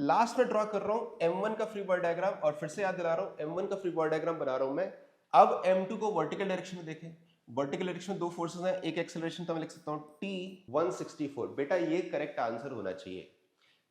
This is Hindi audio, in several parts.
लास्ट में ड्रॉ कर रहा हूं m1 का फ्री बॉडी डायग्राम, और फिर से याद दिला रहा हूं m1 का फ्री बॉडी डायग्राम बना रहा हूं मैं। अब m2 को वर्टिकल डायरेक्शन में देखें। वर्टिकल डायरेक्शन में दो फोर्सेस हैं, एक एक्सेलरेशन, तो मैं लिख सकता हूं t164। बेटा ये करेक्ट आंसर होना चाहिए।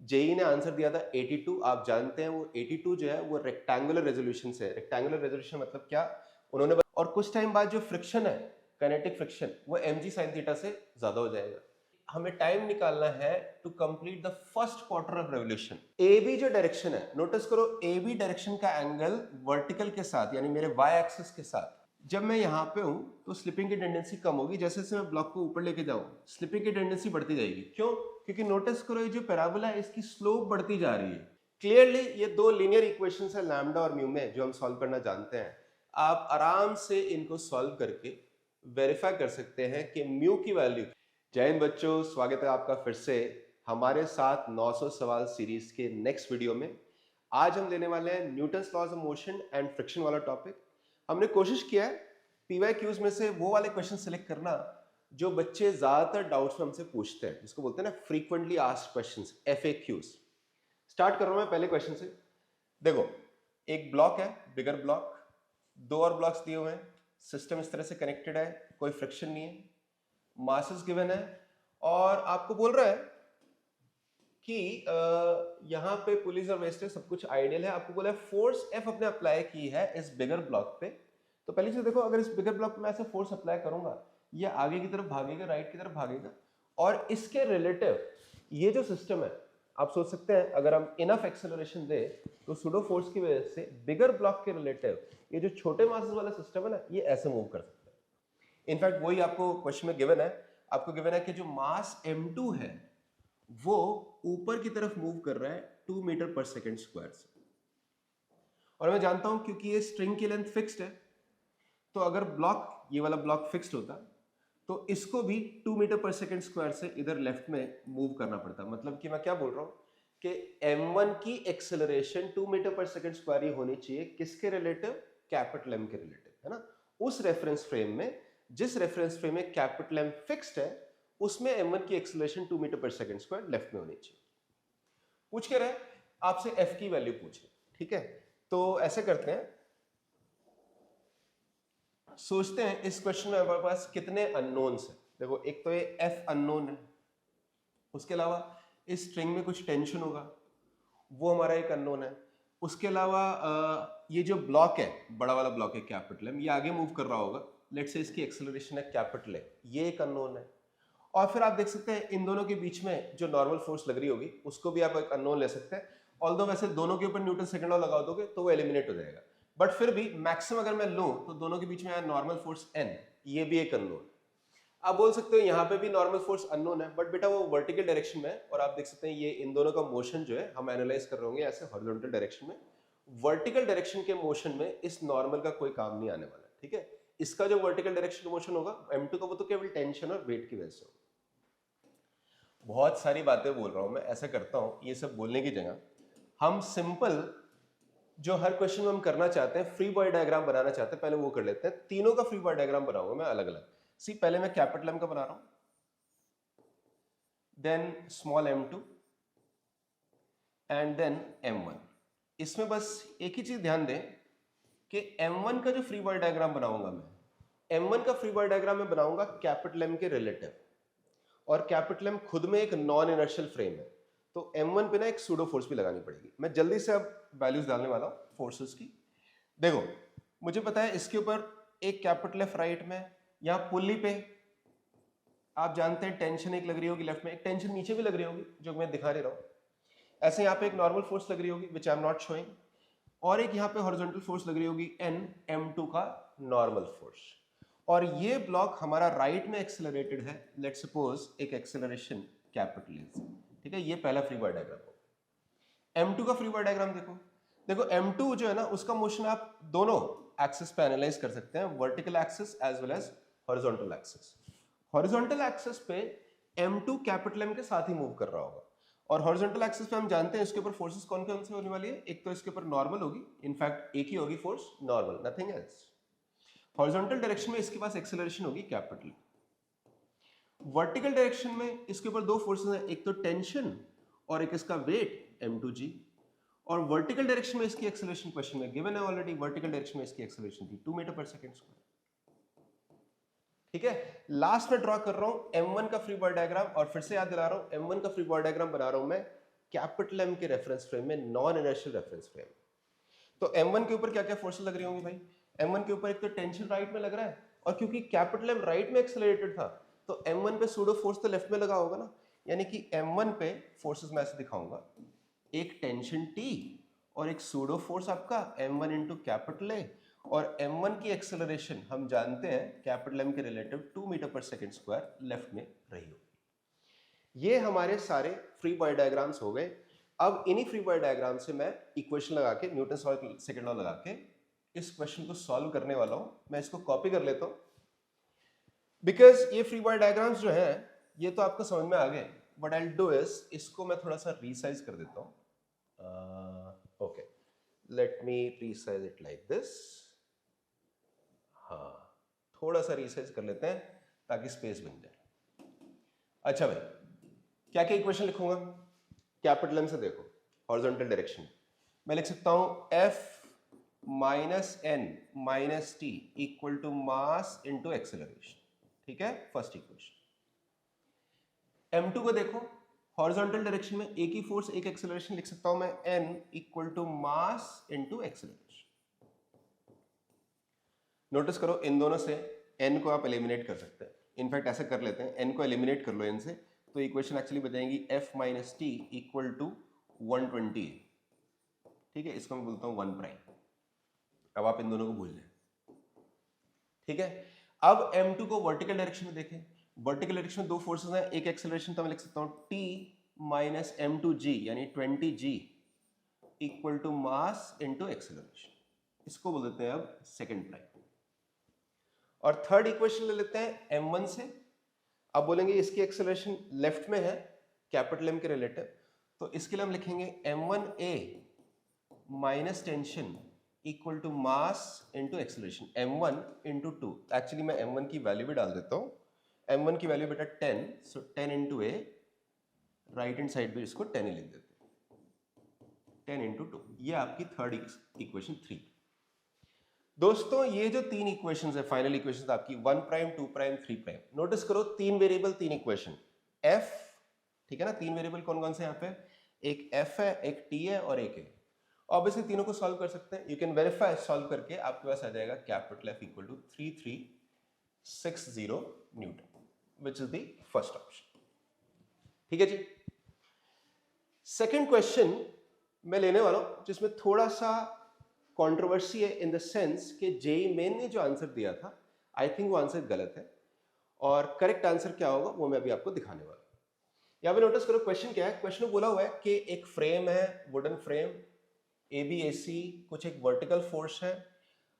जेई ने आंसर दिया था 82। आप जानते हैं वो 82 जो है वो रेक्टेंगुलर रेजोल्यूशन से है। रेक्टेंगुलर रेजोल्यूशन मतलब क्या उन्होंने, और कुछ टाइम बाद जो फ्रिक्शन है, काइनेटिक फ्रिक्शन, वो mg sin थीटा से ज्यादा हो जाएगा। हमें टाइम निकालना है to complete the first quarter of revolution. A B जो डायरेक्शन है, नोटिस करो ए बी डायरेक्शन का एंगल वर्टिकल के साथ यानी मेरे वाई एक्सिस के साथ, जब मैं यहां पे हूं तो स्लिपिंग की टेंडेंसी कम होगी। जैसे जैसे मैं ब्लॉक को ऊपर लेके जाऊं स्लिपिंग की टेंडेंसी बढ़ती जाएगी। क्यों? क्योंकि नोटिस करो ये जो पैराबोला है इसकी स्लोप बढ़ती जा रही है। क्लियरली ये दो लीनियर इक्वेशंस है लैम्डा और म्यू में, जो हम सॉल्व करना जानते हैं। आप आराम से इनको सॉल्व करके वेरीफाई कर सकते हैं कि म्यू की वैल्यू। जय हिंद बच्चों, स्वागत है आपका फिर से हमारे साथ 900 सवाल सीरीज के नेक्स्ट वीडियो में। आज हम लेने वाले हैं Newton's laws of motion and friction वाला टॉपिक। हमने कोशिश किया है पीवाईक्यूज में से वो वाले क्वेश्चन सिलेक्ट करना जो बच्चे ज्यादातर डाउट्स में हमसे पूछते हैं, जिसको बोलते हैं ना frequently asked questions, FAQs. Start कर रहा हूं मैं पहले क्वेश्चन से। देखो, एक ब्लॉक है, बिगर ब्लॉक, दो और ब्लॉक्स दिए हुए हैं, सिस्टम इस तरह से कनेक्टेड है, कोई फ्रिक्शन नहीं है, मासेस गिवन है, और आपको बोल रहा है कि यहां पे पुलिस और वेस्टेज सब कुछ आइडियल है। आपको बोला है फोर्स एफ अपने अप्लाई की है इस बिगर ब्लॉक पे। तो पहली चीज देखो, अगर इस बिगर ब्लॉक पे मैं ऐसे फोर्स अप्लाई करूंगा, ये आगे की तरफ भागेगा, राइट की तरफ भागेगा, और इसके रिलेटिव ये जो सिस्टम है, आप सोच सकते हैं अगर हम इनफ एक्सेलरेशन दे तो सुडो फोर्स की वजह से बिगर ब्लॉक के रिलेटिव ये जो छोटे मासेस वाला सिस्टम है ना, ये ऐसे मूव कर सकता है। इनफैक्ट वही आपको क्वेश्चन में गिवन है। आपको गिवन है कि जो मास m2 है वो ऊपर की तरफ मूव कर रहा है 2 मीटर पर सेकेंड स्क्वायर से, और मैं जानता हूं क्योंकि ये स्ट्रिंग की लेंथ फिक्स्ड है, तो अगर ब्लॉक, ये वाला ब्लॉक फिक्स्ड होता तो इसको भी 2 मीटर पर सेकेंड स्क्वायर से इधर लेफ्ट में मूव करना पड़ता। मतलब कि मैं क्या बोल रहा हूं कि m1 की एक्सेलरेशन 2 मीटर पर सेकेंड स्क्वायर ही होनी चाहिए। किसके रिलेटिव? कैपिटल M के रिलेटिव, है ना। उस रेफरेंस फ्रेम में, जिस रेफरेंस फ्रेम में कैपिटल M फिक्स्ड है, उसमें m1 की एक्सेलरेशन 2 मीटर पर सेकेंड स्क्वायर लेफ्ट में होनी चाहिए। पूछ के रहे आपसे f की वैल्यू पूछे, ठीक है। तो ऐसे करते हैं, सोचते हैं इस क्वेश्चन में हमारे पास कितने अननोन्स हैं। देखो, एक तो ये f अननोन है, उसके अलावा इस स्ट्रिंग में कुछ टेंशन होगा, वो हमारा एक अननोन है। उसके अलावा ये जो ब्लॉक है, बड़ा वाला ब्लॉक है कैपिटल M, ये आगे मूव कर रहा होगा, लेट्स से इसकी एक्सेलरेशन है कैपिटल A, ये एक अननोन है। और फिर आप देख सकते हैं इन दोनों के बीच में जो नॉर्मल फोर्स लग रही होगी उसको भी आप एक अननोन ले सकते हैं। ऑल्दो वैसे दोनों के ऊपर न्यूटन सेकंड लॉ लगा दोगे तो वो एलिमिनेट हो जाएगा, बट फिर भी मैक्सिमम अगर मैं लूं तो दोनों के बीच में नॉर्मल फोर्स n, ये भी एक अननोन। आप बोल सकते हो यहाँ पे भी नॉर्मल फोर्स अननोन है, बट बेटा वो वर्टिकल डायरेक्शन में है, और आप देख सकते हैं ये इन दोनों का मोशन जो है हम एनालाइज कर रहे होंगे ऐसे हॉरिजॉन्टल डायरेक्शन में। वर्टिकल डायरेक्शन के मोशन में इस नॉर्मल का कोई काम नहीं आने वाला, ठीक है। इसका जो वर्टिकल डायरेक्शन का मोशन होगा m2 का, वो तो केवल टेंशन और वेट की वजह से होगा। बहुत सारी बातें बोल रहा हूं मैं, ऐसा करता हूं ये सब बोलने की जगह हम सिंपल जो हर क्वेश्चन में हम करना चाहते हैं, फ्री बॉडी डायग्राम बनाना चाहते हैं, पहले वो कर लेते हैं। तीनों का फ्री बॉडी डायग्राम बनाऊंगा मैं अलग अलग। सी, पहले मैं कैपिटल M का बना रहा हूं, then small m2 and then m1। इसमें बस एक ही चीज ध्यान दें कि m1 का जो फ्री बॉडी डायग्राम बनाऊंगा मैं, m1 का फ्री बॉडी डायग्राम में बनाऊंगा कैपिटल M के रिलेटिव, और कैपिटल M खुद में एक नॉन इनर्शियल फ्रेम है, तो m1 पे ना एक सूडो फोर्स भी लगानी पड़ेगी। मैं जल्दी से अब वैल्यूज डालने वाला हूं फोर्सेस की। देखो, मुझे पता है इसके ऊपर एक कैपिटल F राइट में, यहां पुल्ली पे आप जानते हैं टेंशन एक लग रही होगी लेफ्ट में, एक टेंशन नीचे भी लग रही होगी जो मैं दिखा नहीं रहा हूं। ऐसे यहाँ पे एक नॉर्मल फोर्स लग रही होगी विच आई एम नॉट शोइंग, और एक यहाँ पे हॉरिजॉन्टल फोर्स लग रही होगी n m2 का नॉर्मल फोर्स। और ये ब्लॉक हमारा राइट में एक्सेलरेटेड है, लेट्स सपोज एक एक्सेलरेशन कैपिटल A, ठीक है। ये पहला फ्री बॉडी डायग्राम होगा। m2 का फ्री बॉडी डायग्राम देखो, देखो m2 जो है ना, उसका मोशन आप दोनों एक्सिस पे एनालाइज कर सकते हैं, vertical axis as well as horizontal axis. Horizontal axis पे m2 कैपिटल M के साथ ही मूव कर रहा होगा, और हॉरिजॉन्टल एक्सिस पे हम जानते हैं इसके ऊपर फोर्सेस कौन कौन से होने वाली है। एक तो इसके ऊपर नॉर्मल होगी, इनफैक्ट एक ही होगी force, normal, nothing else. Horizontal direction में इसके पास एक्सेलरेशन होगी कैपिटल। वर्टिकल डायरेक्शन में इसके ऊपर दो फोर्सेस हैं, एक तो टेंशन और एक इसका वेट, m2g, और वर्टिकल डायरेक्शन में इसकी एक्सेलरेशन क्वेश्चन में गिवन है ऑलरेडी, वर्टिकल डायरेक्शन में इसकी एक्सेलरेशन थी 2 मीटर पर सेकंड स्क्वायर। ठीक है, लास्ट में ड्रॉ कर रहा हूं m1 का फ्री बॉडी डायग्राम, और फिर से याद दिला रहा हूं m1 का फ्री बॉडी डायग्राम बना रहा हूं मैं कैपिटल M के रेफरेंस फ्रेम में, नॉन इनर्शियल रेफरेंस फ्रेम। तो m1 के ऊपर क्या क्या फोर्सेस लग रही होंगी भाई? m1 के ऊपर एक तो टेंशन राइट में लग रहा है, और क्योंकि कैपिटल M राइट में एक्सेलरेटेड था तो m1 पे सूडो फोर्स तो लेफ्ट में लगा होगा ना, यानी कि m1 पे फोर्सेस मैं ऐसे दिखाऊंगा, एक टेंशन T और एक सूडो फोर्स आपका m1 इंटू कैपिटल A, और m1 की एक्सेलरेशन हम जानते हैं कैपिटल M के relative 2 metre per second square left में रही होगी। ये हमारे सारे फ्री बॉडी डायग्राम्स हो गए। अब इन्हीं फ्री बॉडी डायग्राम से मैं इक्वेशन लगा के, न्यूटन सेकंड लॉ लगा के इस क्वेश्चन को सॉल्व करने वाला हूं। मैं इसको कॉपी कर लेता हूं, बिकॉज ये फ्री बॉडी डायग्राम्स जो है ये तो आपको समझ में आ गए। What I will do is, इसको मैं थोड़ा सा रीसाइज कर देता हूं। Okay, let me resize it like this. हाँ, थोड़ा सा रीसाइज कर लेते हैं ताकि स्पेस बन जाए। अच्छा भाई, क्या क्या इक्वेशन लिखूंगा? कैपिटल M से देखो, हॉरिजॉन्टल डायरेक्शन मैं लिख सकता हूं F minus N minus T equal to mass into acceleration. ठीक है, फर्स्ट इक्वेशन। M2 को देखो, हॉरिजॉन्टल डायरेक्शन में एक ही फोर्स एक एक्सेलरेशन लिख सकता हूं मैं, N equal to mass into acceleration. Notice करो इन दोनों से N को आप एलिमिनेट कर सकते हैं। इनफैक्ट ऐसा कर लेते हैं, N को एलिमिनेट कर लो N से, तो इक्वेशन एक्चुअली बन F minus T equal to 120। ठीक है, इसको मैं बोलता हूं 1 प्राइम। अब आप इन दोनों को भूल जाए। ठीक है, अब M2 को वर्टिकल डायरेक्शन में देखें। वर्टिकल डायरेक्शन में दो फोर्सेस हैं, एक एक्सेलरेशन तो मैं लिख सकता हूं T माइनस M2g यानी 20g equal to mass into acceleration. इसको बोल देते हैं अब सेकेंड प्राइम। और थर्ड इक्वेशन ले लेते हैं M1 से। अब बोलेंगे इसकी एक्सेलरेशन लेफ्ट में है कैपिटल M के रिलेटिव, तो इसके लिए हम लिखेंगे M1a minus tension equal to mass into acceleration, M1 into 2। Actually मैं M1 की वैल्यू भी डाल देता हूँ। M1 की वैल्यू बेटा 10, सो 10 into a, right hand side पे इसको 10 ही लिख देते हैं, 10 इंटू 2। ये आपकी थर्ड इक्वेशन 3। दोस्तों ये जो तीन इक्वेशंस है, फाइनल इक्वेशंस आपकी 1 प्राइम 2 प्राइम 3 प्राइम, नोटिस करो तीन वेरिएबल तीन इक्वेशन f। ठीक है ना, तीन वेरिएबल कौन कौन से यहाँ पे, एक f है, एक t है और एक a। ऑब्वियसली तीनों को सॉल्व कर सकते हैं, यू कैन वेरीफाई, सॉल्व करके आपके पास आ जाएगा capital F equal to 3360 newton, which is the first option. ठीक है जी। सेकेंड क्वेश्चन मैं लेने वाला हूं जिसमें थोड़ा सा कंट्रोवर्सी है, इन द सेंस कि जेईई मेन ने जो आंसर दिया था आई थिंक वो आंसर गलत है, और करेक्ट आंसर क्या होगा वो मैं अभी आपको दिखाने वाला हूं। यहां पे नोटिस करो क्वेश्चन क्या है। क्वेश्चन में बोला हुआ है कि एक फ्रेम है, वुडन फ्रेम ABAC, कुछ एक वर्टिकल फोर्स है।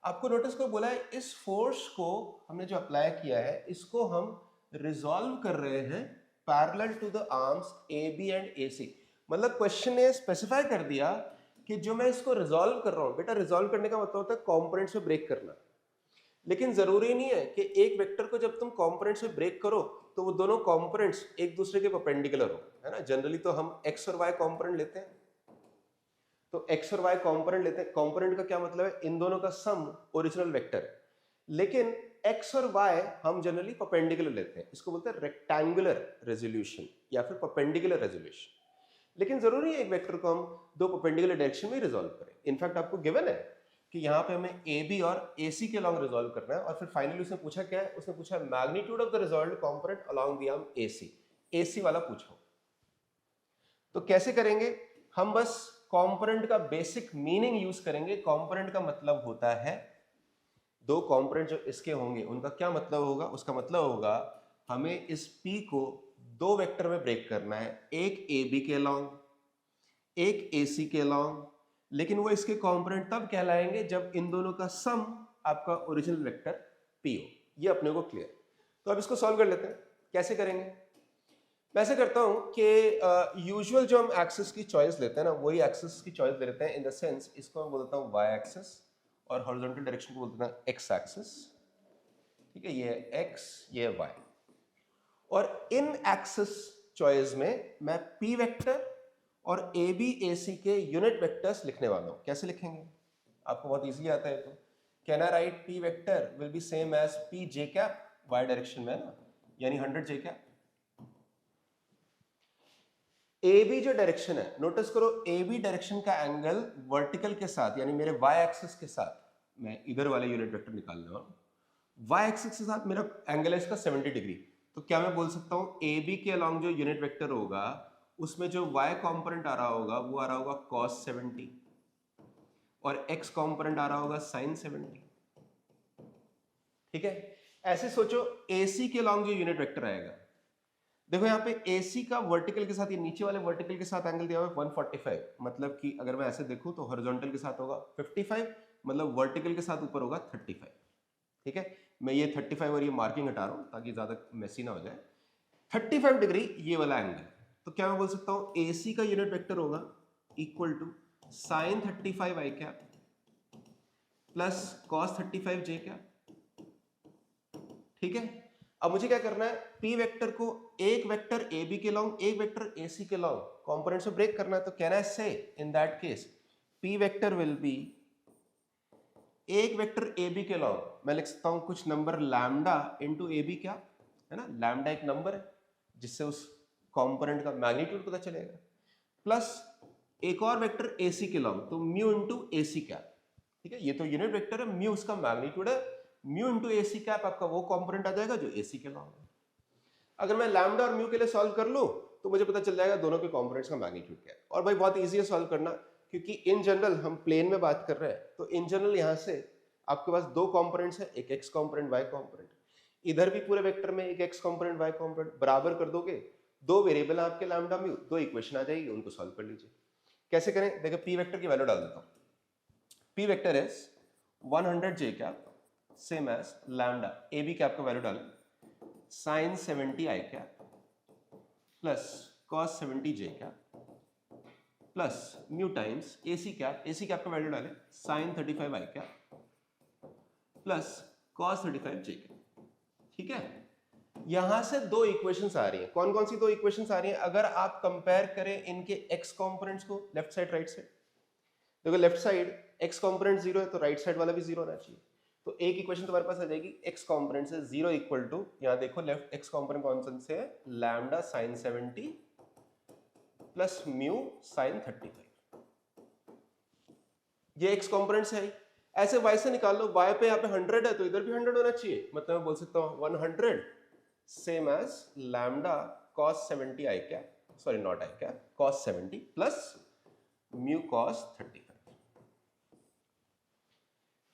आपको नोटिस करो बोला है इस फोर्स को हमने जो अप्लाई किया है इसको हम रिजॉल्व कर रहे हैं parallel to the arms AB and AC। मतलब क्वेश्चन ने स्पेसिफाई कर दिया कि जो मैं इसको रिजॉल्व कर रहा हूं, बेटा रिजॉल्व करने का मतलब होता है कंपोनेंट्स में ब्रेक करना, लेकिन जरूरी नहीं है कि एक वेक्टर को जब तुम कंपोनेंट्स में ब्रेक करो तो वो दोनों कंपोनेंट्स एक दूसरे के परपेंडिकुलर हो, है ना। जनरली तो हम x और y कंपोनेंट लेते हैं, तो x और y कंपोनेंट लेते हैं। कंपोनेंट का क्या मतलब है, इन दोनों का सम ओरिजिनल वेक्टर है, लेकिन x और y हम जनरली परपेंडिकुलर लेते हैं, इसको बोलते हैं रेक्टेंगुलर रेजोल्यूशन या फिर परपेंडिकुलर रेजोल्यूशन। लेकिन जरूरी है एक वेक्टर को हम दो परपेंडिकुलर डायरेक्शन में रिजॉल्व करें। इनफैक्ट आपको गिवन है कि यहाँ पे हमें AB और AC के अलॉन्ग रिजॉल्व करना है, और फिर फाइनली उसने पूछा क्या है, उसने पूछा magnitude of the resolved component along the arm AC वाला पूछा। तो कैसे करेंगे हम, बस कंपोनेंट का बेसिक मीनिंग यूज करेंगे। कंपोनेंट का मतलब होता है दो कंपोनेंट जो इसके होंगे उनका क्या मतलब होगा, उसका मतलब होगा हमें इस P को दो वेक्टर में ब्रेक करना है, एक AB के अलॉन्ग, एक AC के अलॉन्ग, लेकिन वो इसके कंपोनेंट तब कहलाएंगे जब इन दोनों का सम आपका ओरिजिनल वेक्टर P हो। ये अपने को क्लियर। तो अब इसको सॉल्व कर लेते हैं। कैसे करेंगे, मैं ऐसे करता हूं कि यूजुअल जो हम एक्सिस की चॉइस लेते हैं ना, वही एक्सिस की चॉइस ले लेते हैं। इन द सेंस इसको मैं बोलता हूं y एक्सिस और हॉरिजॉन्टल डायरेक्शन को बोलते हैं x एक्सिस। ठीक है, ये है x, ये है y। और इन एक्सिस चॉइस में मैं P वेक्टर और ए बी ए सी के यूनिट वेक्टर्स लिखने वाला हूं। कैसे लिखेंगे, आपको बहुत इजीली आता है। तो can I write P vector will be same as P j cap, y direction में ना, यानी 100 जे कैप। ए बी जो डायरेक्शन है, नोटिस करो ए बी डायरेक्शन का एंगल वर्टिकल के साथ यानी मेरे वाई एक्सिस के साथ, मैं इधर वाले यूनिट वेक्टर निकाल रहा हूं, वाई एक्सिस के साथ मेरा एंगल है इसका 70 डिग्री। तो क्या मैं बोल सकता हूं ए बी के अलॉन्ग जो यूनिट वेक्टर होगा उसमें जो y कंपोनेंट आ रहा होगा वो आ रहा होगा cos 70 और x कंपोनेंट आ रहा होगा sin 70। ठीक है, ऐसे सोचो AC के अलॉन्ग जो यूनिट वेक्टर आएगा, देखो यहाँ पे AC का वर्टिकल के साथ, ये नीचे वाले वर्टिकल के साथ एंगल दिया हुआ है 145, मतलब कि अगर मैं ऐसे देखूं तो हॉरिजॉन्टल के साथ होगा 55, मतलब वर्टिकल के साथ ऊपर होगा 35। ठीक है, मैं ये 35 और ये मार्किंग हटा रहा हूं ताकि ज्यादा मेसी ना हो जाए। 35 डिग्री ये वाला एंगल, तो क्या मैं बोल सकता हूं AC का यूनिट वेक्टर होगा equal to sin 35 i cap plus cos 35 j cap. ठीक है, अब मुझे क्या करना है, P वेक्टर को एक वेक्टर AB के लॉन्ग एक वेक्टर AC के लॉन्ग कंपोनेंट से ब्रेक करना है। तो कैन आई से in that case P vector will B एक वेक्टर AB के लॉन्ग, मैं लिख सकता हूं कुछ नंबर लैम्डा इनटू AB, क्या है ना, लैम्डा एक नंबर है जिससे उस कंपोनेंट का मैग्नीट्यूड पता चलेगा, प्लस एक और वेक्टर AC के लॉन्ग, तो म्यू इनटू AC कैप। ठीक है, ये तो यूनिट वेक्टर है, म्यू उसका मैग्नीट्यूड है, म्यू इनटू AC कैप आपका वो कंपोनेंट आ जाएगा जो AC के लॉन्ग है। अगर मैं लैम्डा और म्यू के लिए सॉल्व कर लूं तो मुझे पता चल जाएगा दोनों के कंपोनेंट्स का मैग्नीट्यूड क्या है। और भाई बहुत इजी है सॉल्व करना, क्योंकि इन जनरल हम प्लेन में बात कर रहे हैं, तो इन जनरल यहां से आपके पास दो कंपोनेंट्स है, एक एक्स कंपोनेंट वाई कंपोनेंट, इधर भी पूरे वेक्टर में एक एक्स कंपोनेंट वाई कंपोनेंट, बराबर कर दोगे, दो वेरिएबल है आपके लैम्डा म्यू, दो इक्वेशन आ जाएगी, उनको सॉल्व कर लीजिए। कैसे करें, देखो पी वेक्टर की वैल्यू डाल देता हूं। P vector is 100 j cap same as lambda A B cap का वैल्यू डालें sin 70 i cap plus cos 70 j cap plus mu times AC cap का वैल्यू डालें sin 35 i cap plus cos 35 j cap. ठीक है, यहां से दो इक्वेशंस आ रही हैं। कौन कौन सी दो इक्वेशंस आ रही हैं, अगर आप कंपेयर करें इनके x कंपोनेंट्स को, लेफ्ट साइड राइट साइड, देखो लेफ्ट साइड x कंपोनेंट 0 है तो राइट साइड वाला भी 0 होना चाहिए। तो एक इक्वेशन तुम्हारे पास आ जाएगी x कंपोनेंट से 0 इक्वल टू, यहां देखो लेफ्ट x कंपोनेंट कौन से है, lambda sin 70 plus mu sin 35, ये x कंपोनेंट्स है। ऐसे y से निकाल लो, y पे यहाँ पे 100 है तो इधर भी 100 होना चाहिए, मतलब मैं बोल सकता हूँ 100 same as lambda cos 70 i cap, sorry not i cap, cos 70 plus mu cos 35।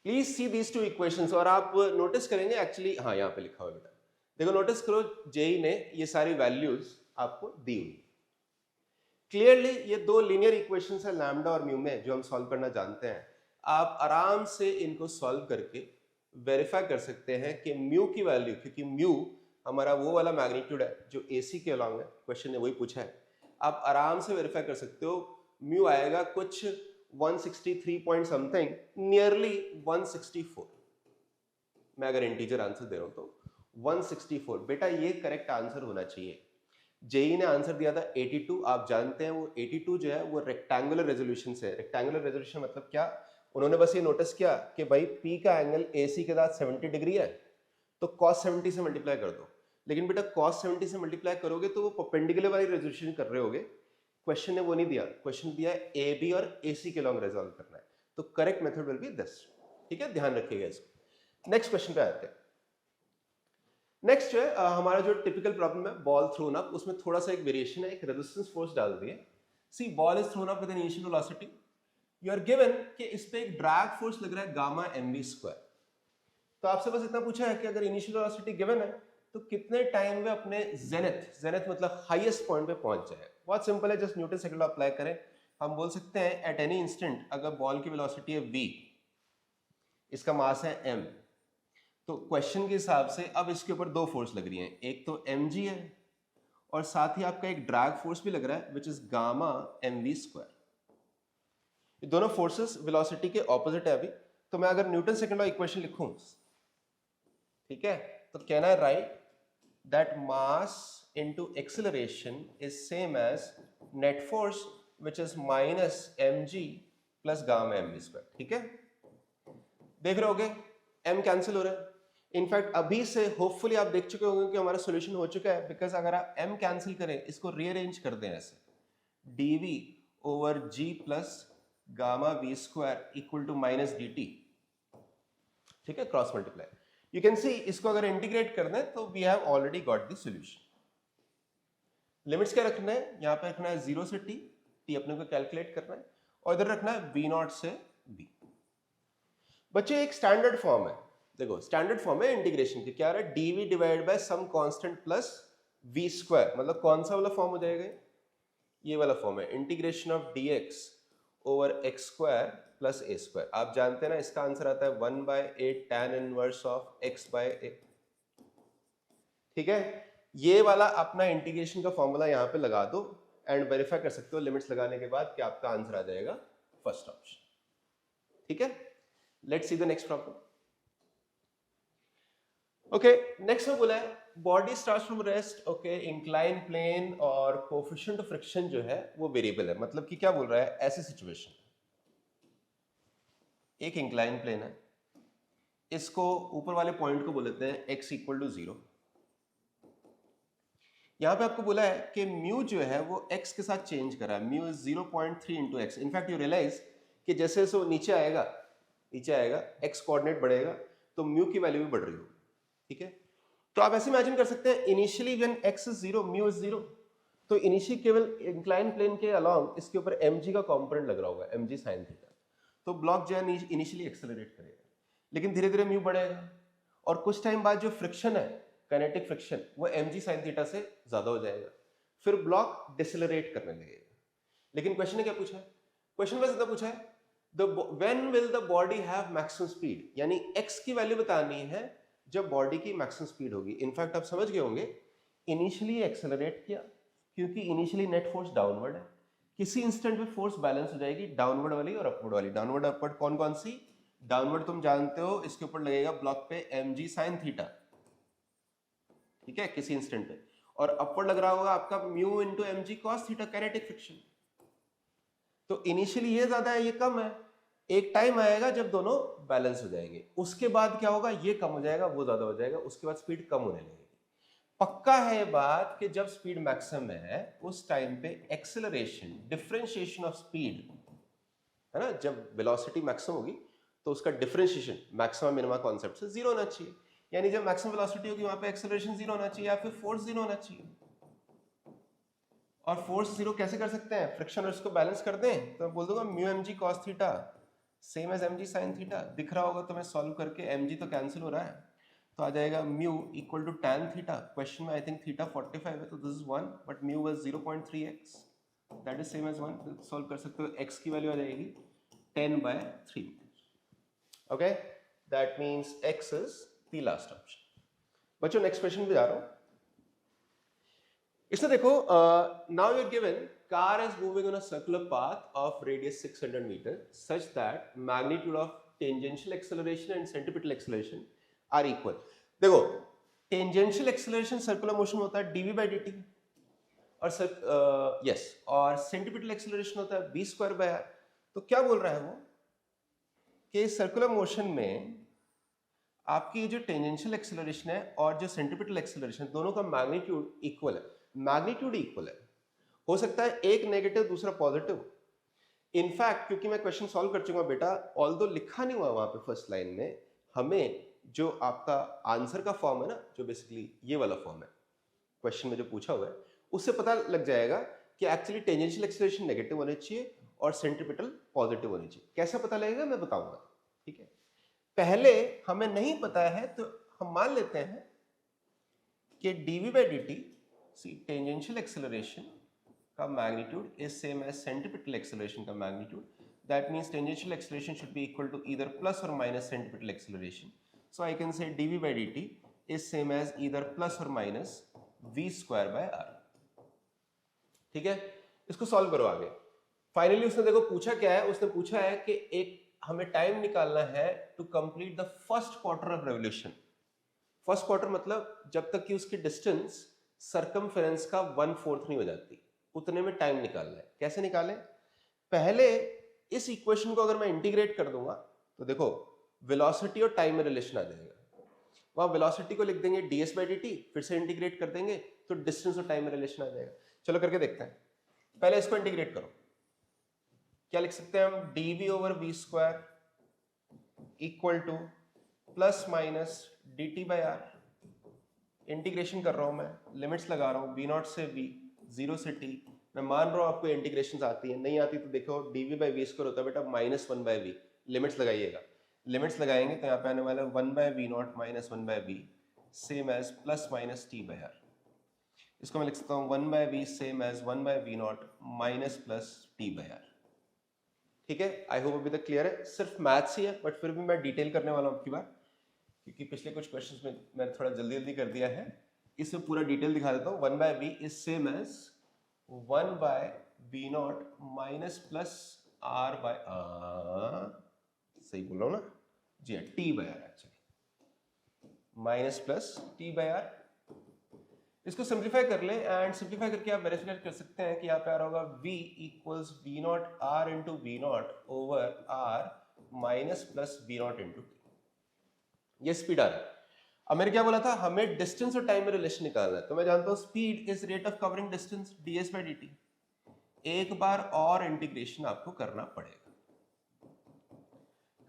Please see these two equations, और आप नोटिस करेंगे एक्चुअली, हाँ यहाँ पे लिखा हुआ बेटा, देखो नोटिस करो जेई ने ये सारी वैल्यूज आपको दी हुई। क्लियरली ये दो लीनियर इक्वेशंस है लैम्डा और म्यू में जो हम सॉल्व करना जानते हैं। आप आराम से इनको सॉल्व करके वेरीफाई कर सकते हैं कि म्यू की वैल्यू, क्योंकि म्यू हमारा वो वाला मैग्नीट्यूड है जो AC के अलॉन्ग है, क्वेश्चन ने वही पूछा है, आप आराम से वेरीफाई कर सकते हो। म्यू आएगा कुछ 163 पॉइंट समथिंग, नियरली 164, मैं अगर इंटीजर आंसर दे रहा हूं तो 164, बेटा ये करेक्ट आंसर होना चाहिए। जेई ने आंसर दिया था 82, आप जानते हैं वो 82 जो है वो रेक्टेंगुलर रेजोल्यूशन से है। रेक्टेंगुलर रेजोल्यूशन मतलब क्या, उन्होंने बस ये नोटिस किया कि भाई P का एंगल AC के साथ 70 डिग्री है तो cos 70 से मल्टीप्लाई कर दो, लेकिन बेटा cos 70 से मल्टीप्लाई करोगे तो वो परपेंडिकुलर वाली रेजोल्यूशन कर रहे होगे, क्वेश्चन ने वो नहीं दिया, क्वेश्चन दिया है AB और AC के लॉन्ग रिजॉल्व करना है, तो correct method will be this. ठीक है, ध्यान रखिएगा इसको। नेक्स्ट क्वेश्चन पे आते हैं। नेक्स्ट जो है हमारा जो टिपिकल प्रॉब्लम है बॉल थ्रोन अप, उसमें थोड़ा सा एक वेरिएशन है, एक रेजिस्टेंस फोर्स डाल दिए। See ball is thrown up with an initial velocity, you are given कि इस पे एक ड्रैग फोर्स लग रहा है गामा mv स्क्वायर। तो आपसे बस इतना पूछा है कि अगर इनिशियल वेलोसिटी गिवन है तो कितने टाइम में अपने जेनिथ, जेनिथ मतलब हाईएस्ट पॉइंट पे पहुंच जाए। बहुत सिंपल है, just Newton second law apply करें। हम बोल सकते हैं एट एनी इंस्टेंट अगर बॉल की वेलोसिटी है v, इसका मास है m, तो क्वेश्चन के हिसाब से अब इसके ऊपर दो फोर्स लग रही हैं, एक तो mg है और साथ ही आपका एक ड्रैग फोर्स भी लग रहा है which is gamma mv square. ये दोनों फोर्सेस वेलोसिटी के ऑपोजिट है अभी, तो मैं अगर न्यूटन सेकंड लॉ इक्वेशन लिखूं, ठीक है, तो can I write that mass into acceleration is same as net force which is minus mg plus gamma mv square. ठीक है, देख रहे होगे m कैंसिल हो रहा है। इनफैक्ट अभी से होपफुली आप देख चुके होंगे कि हमारा सॉल्यूशन हो चुका है, बिकॉज अगर आप m कैंसिल करें, इसको रीअरेंज कर दें ऐसे, dv over g plus gamma v square equal to minus dt। ठीक है, cross multiply. You can see इसको अगर इंटीग्रेट कर दें तो we have already got the solution. Limits क्या रखना है, यहाँ पे रखना है 0 से t अपने को कैलकुलेट करना है, और इधर रखना है v0 से b। बच्चे एक स्टैंडर्ड फॉर्म है, देखो स्टैंडर्ड फॉर्म है इंटीग्रेशन की, क्या आ रहा है, dv divide by some constant plus v square. मतलब कौन सा वाला फॉर्म हो जाएगा, ये वाला फॉर्म है, integration of dx over x square plus a square. आप जानते हैं ना, इसका आंसर आता है 1/8 tan inverse of x by a। ठीक है, ये वाला अपना इंटीग्रेशन का फॉर्मूला यहाँ पे लगा दो एंड वेरीफाई कर सकते हो लिमिट्स लगाने के बाद कि आपका आंसर आ जाएगा फर्स्ट ऑप्शन। ठीक है, let's see the next problem. Okay, next में बोला है body starts from rest, okay, incline plane और कोएफिशिएंट ऑफ फ्रिक्शन जो है वो वेरिएबल है। मतलब कि क्या बोल रहा है, ऐसी सिचुएशन, एक इंक्लाइन प्लेन है, इसको ऊपर वाले पॉइंट को बोल देते हैं x इक्वल टू 0। यहां पे आपको बोला है कि म्यू जो है वो x के साथ चेंज कर रहा है, mu is 0.3 into x. In fact you realise कि जैसे जैसे वो नीचे आएगा x कोऑर्डिनेट बढ़ेगा तो म्यू की वैल्यू भी बढ़ रही होगी। ठीक है, तो आप ऐसे इमेजिन कर सकते हैं, initially when x is 0 mu is 0, तो इनिशियली केवल इंक्लाइन प्लेन के अलोंग इसके ऊपर mg का कंपोनेंट लग रहा होगा, mg sin थीटा। तो ब्लॉक जो है इनिशियली एक्सेलरेट करेगा, लेकिन धीरे धीरे म्यू बढ़ेगा, और कुछ टाइम बाद जो फ्रिक्शन है, काइनेटिक फ्रिक्शन, वो mg sin थीटा से ज्यादा हो जाएगा, फिर ब्लॉक डिसेलरेट करने लगेगा। लेकिन क्वेश्चन ने क्या पूछा है, क्वेश्चन में ज्यादा पूछा है when will the body have maximum speed, यानी x की वैल्यू बतानी है जब बॉडी की मैक्सिमम स्पीड होगी। इनफैक्ट आप समझ गए होंगे, इनिशियली एक्सेलरेट किया क्योंकि इनिशियली नेट फोर्स डाउनवर्ड है, किसी इंस्टेंट में फोर्स बैलेंस हो जाएगी, डाउनवर्ड वाली और अपवर्ड वाली। डाउनवर्ड अपवर्ड कौन कौन सी, डाउनवर्ड तुम जानते हो, इसके ऊपर लगेगा ब्लॉक पे mg sin थीटा, ठीक है, किसी इंस्टेंट पे, और अपवर्ड लग रहा होगा आपका mu into mg cos theta, kinetic friction. तो इनिशियली ये ज्यादा है, ये कम है, एक टाइम आएगा जब दोनों बैलेंस हो जाएंगे, उसके बाद क्या होगा, ये कम हो जाएगा, वो ज्यादा हो जाएगा, उसके बाद स्पीड कम होने लगेगी। पक्का है बात कि जब स्पीड मैक्सिमम है उस टाइम पे एक्सेलरेशन, डिफरेंशिएशन ऑफ स्पीड है ना, जब वेलोसिटी मैक्सिमम होगी तो उसका डिफरेंशिएशन मैक्सिमम मिनिमम कॉन्सेप्ट से 0 होना चाहिए। यानी जब मैक्सिमम वेलोसिटी होगी वहां पे एक्सेलरेशन 0 होना चाहिए या फिर फोर्स 0 होना चाहिए। और फोर्स 0 कैसे कर सकते हैं, फ्रिक्शन और इसको बैलेंस कर दें, तो मैं बोल दूंगा mu mg cos theta same as mg sin theta. दिख रहा होगा तुम्हें सॉल्व करके, mg तो कैंसिल हो रहा है, तो आ जाएगा mu equal to tan theta. Question में आई थिंक थीटा 45 है, तो this is 1, but mu was 0.3x, that is same as 1। Solve कर सकते हो, x की वैल्यू आ जाएगी 10/3। Okay, that means x is the last option. बच्चों नेक्स्ट क्वेश्चन पे जा रहा हूं। इसमें देखो, now you are given car is moving on a circular path of radius 600 metre such that magnitude of tangential acceleration and centripetal acceleration are equal. देखो, टेंजेंशियल एक्सेलरेशन सर्कुलर मोशन होता है dv by dt, और और सेंट्रीपिटल एक्सेलरेशन होता है v स्क्वायर बाय r। तो क्या बोल रहा है वो कि सर्कुलर मोशन में आपकी जो टेंजेंशियल एक्सेलरेशन है और जो सेंट्रीपिटल एक्सेलरेशन, दोनों का मैग्नीट्यूड इक्वल है, मैग्नीट्यूड इक्वल है। हो सकता है एक नेगेटिव दूसरा पॉजिटिव। इनफैक्ट क्योंकि मैं क्वेश्चन सॉल्व कर चुका हूं बेटा, ऑल्दो लिखा नहीं हुआ वहां पे फर्स्ट लाइन में, हमें जो आपका आंसर का फॉर्म है ना, जो बेसिकली ये वाला फॉर्म है क्वेश्चन में जो पूछा हुआ है, उससे पता लग जाएगा कि एक्चुअली टेंजेंशियल एक्सेलरेशन नेगेटिव होने चाहिए और सेंट्रीपिटल पॉजिटिव होनी चाहिए। कैसे पता लगेगा मैं बताऊंगा, ठीक है। पहले हमें नहीं पता है तो हम मान लेते हैं कि dv by dt, see tangential acceleration का magnitude is same as centripetal acceleration का magnitude. That means tangential acceleration should be equal to either plus और minus centripetal acceleration. So I can say dv by dt is same as either plus और minus v square by r। ठीक है, इसको सॉल्व करो आगे। फाइनली उसने देखो पूछा क्या है, उसने पूछा है कि एक हमें टाइम निकालना है to complete the first quarter of revolution. First quarter मतलब जब तक कि उसकी डिस्टेंस सरकमफेरेंस का 1/4 नहीं हो जाती, उतने में टाइम निकालना है। कैसे निकालें? पहले इस इक्वेशन को अगर मैं इंटीग्रेट कर दूंगा तो देखो वेलोसिटी और टाइम में रिलेशन आ जाएगा। वहां वेलोसिटी को लिख देंगे ds/dt, फिर से इंटीग्रेट कर देंगे तो डिस्टेंस और टाइम में रिलेशन आ जाएगा। चलो करके देखते हैं। पहले इसको इंटीग्रेट करो। क्या लिख सकते हैं हम? dv/v² equal two plus minus dt/r। Integration कर रहा हूं मैं, लिमिट्स लगा रहा हूं v0 से v, 0 से t। मैं मान रहा हूं आपको इंटीग्रेशन आती है, नहीं आती तो देखो dv/v² होता है बेटा -1/v। लिमिट्स लगाइएगा, लिमिट्स लगाएंगे तो यहाँ पे आने वाला 1/v0 - 1/v same as plus minus t/r। इसको मैं लिख सकता हूँ 1/v same as 1/v0 minus plus t/r। ठीक है, आई होप अभी तक क्लियर है। सिर्फ मैथ्स ही है बट फिर भी मैं डिटेल करने वाला हूँ आपकी बार, क्योंकि पिछले कुछ क्वेश्चंस में मैंने थोड़ा जल्दी कर दिया है। इसमें पूरा डिटेल दिखा देता हूँ। 1/v is same as 1/v0 minus plus r/r, सही बोल रहा हूँ ना जी? t/r actually minus plus t/r। इसको सिंप्लीफाई कर लें एंड सिंप्लीफाई करके आप वेरीफाई कर सकते हैं कि यहाँ पे आ रहा होगा v equals v0 r into v0 over r minus plus v0 into t। ये स्पीड आ रहा है। अब मैंने क्या बोला था? हमें डिस्टेंस और टाइम में रिलेशन निकालना है। तो मैं जानता हूँ speed is rate of covering distance ds/dt। एक बार और इंटीग्रेशन आपको करना पड़ेगा।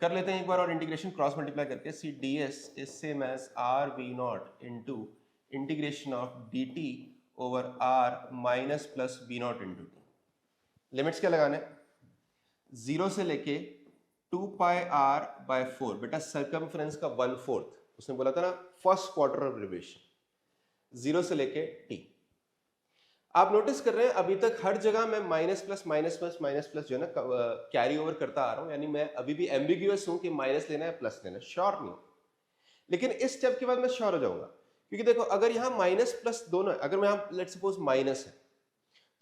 कर लेते हैं एक बार और इंटीग्रेशन क्रॉस मल्टीप्लाई करके। See ds is same as r v0 into integration of dt over r minus plus v0 into t। Limits क्या लगाने? 0 से लेके 2πr/4, बेटा सर्कमफ्रेंस का 1/4। उसने बोला था ना फर्स्ट क्वार्टर ऑफ डेरिवेशन, 0 से लेके t। आप नोटिस कर रहे हैं अभी तक हर जगह मैं माइनस प्लस जो है ना कैरी ओवर करता आ रहा हूं, यानी मैं अभी भी एम्बिग्यूअस हूं कि माइनस लेना है प्लस लेना है, श्योर नहीं। लेकिन इस स्टेप के बाद मैं श्योर हो जाऊंगा, क्योंकि देखो अगर यहाँ माइनस प्लस दोनों है, अगर मैं यहाँ लेट्स सपोज माइनस है,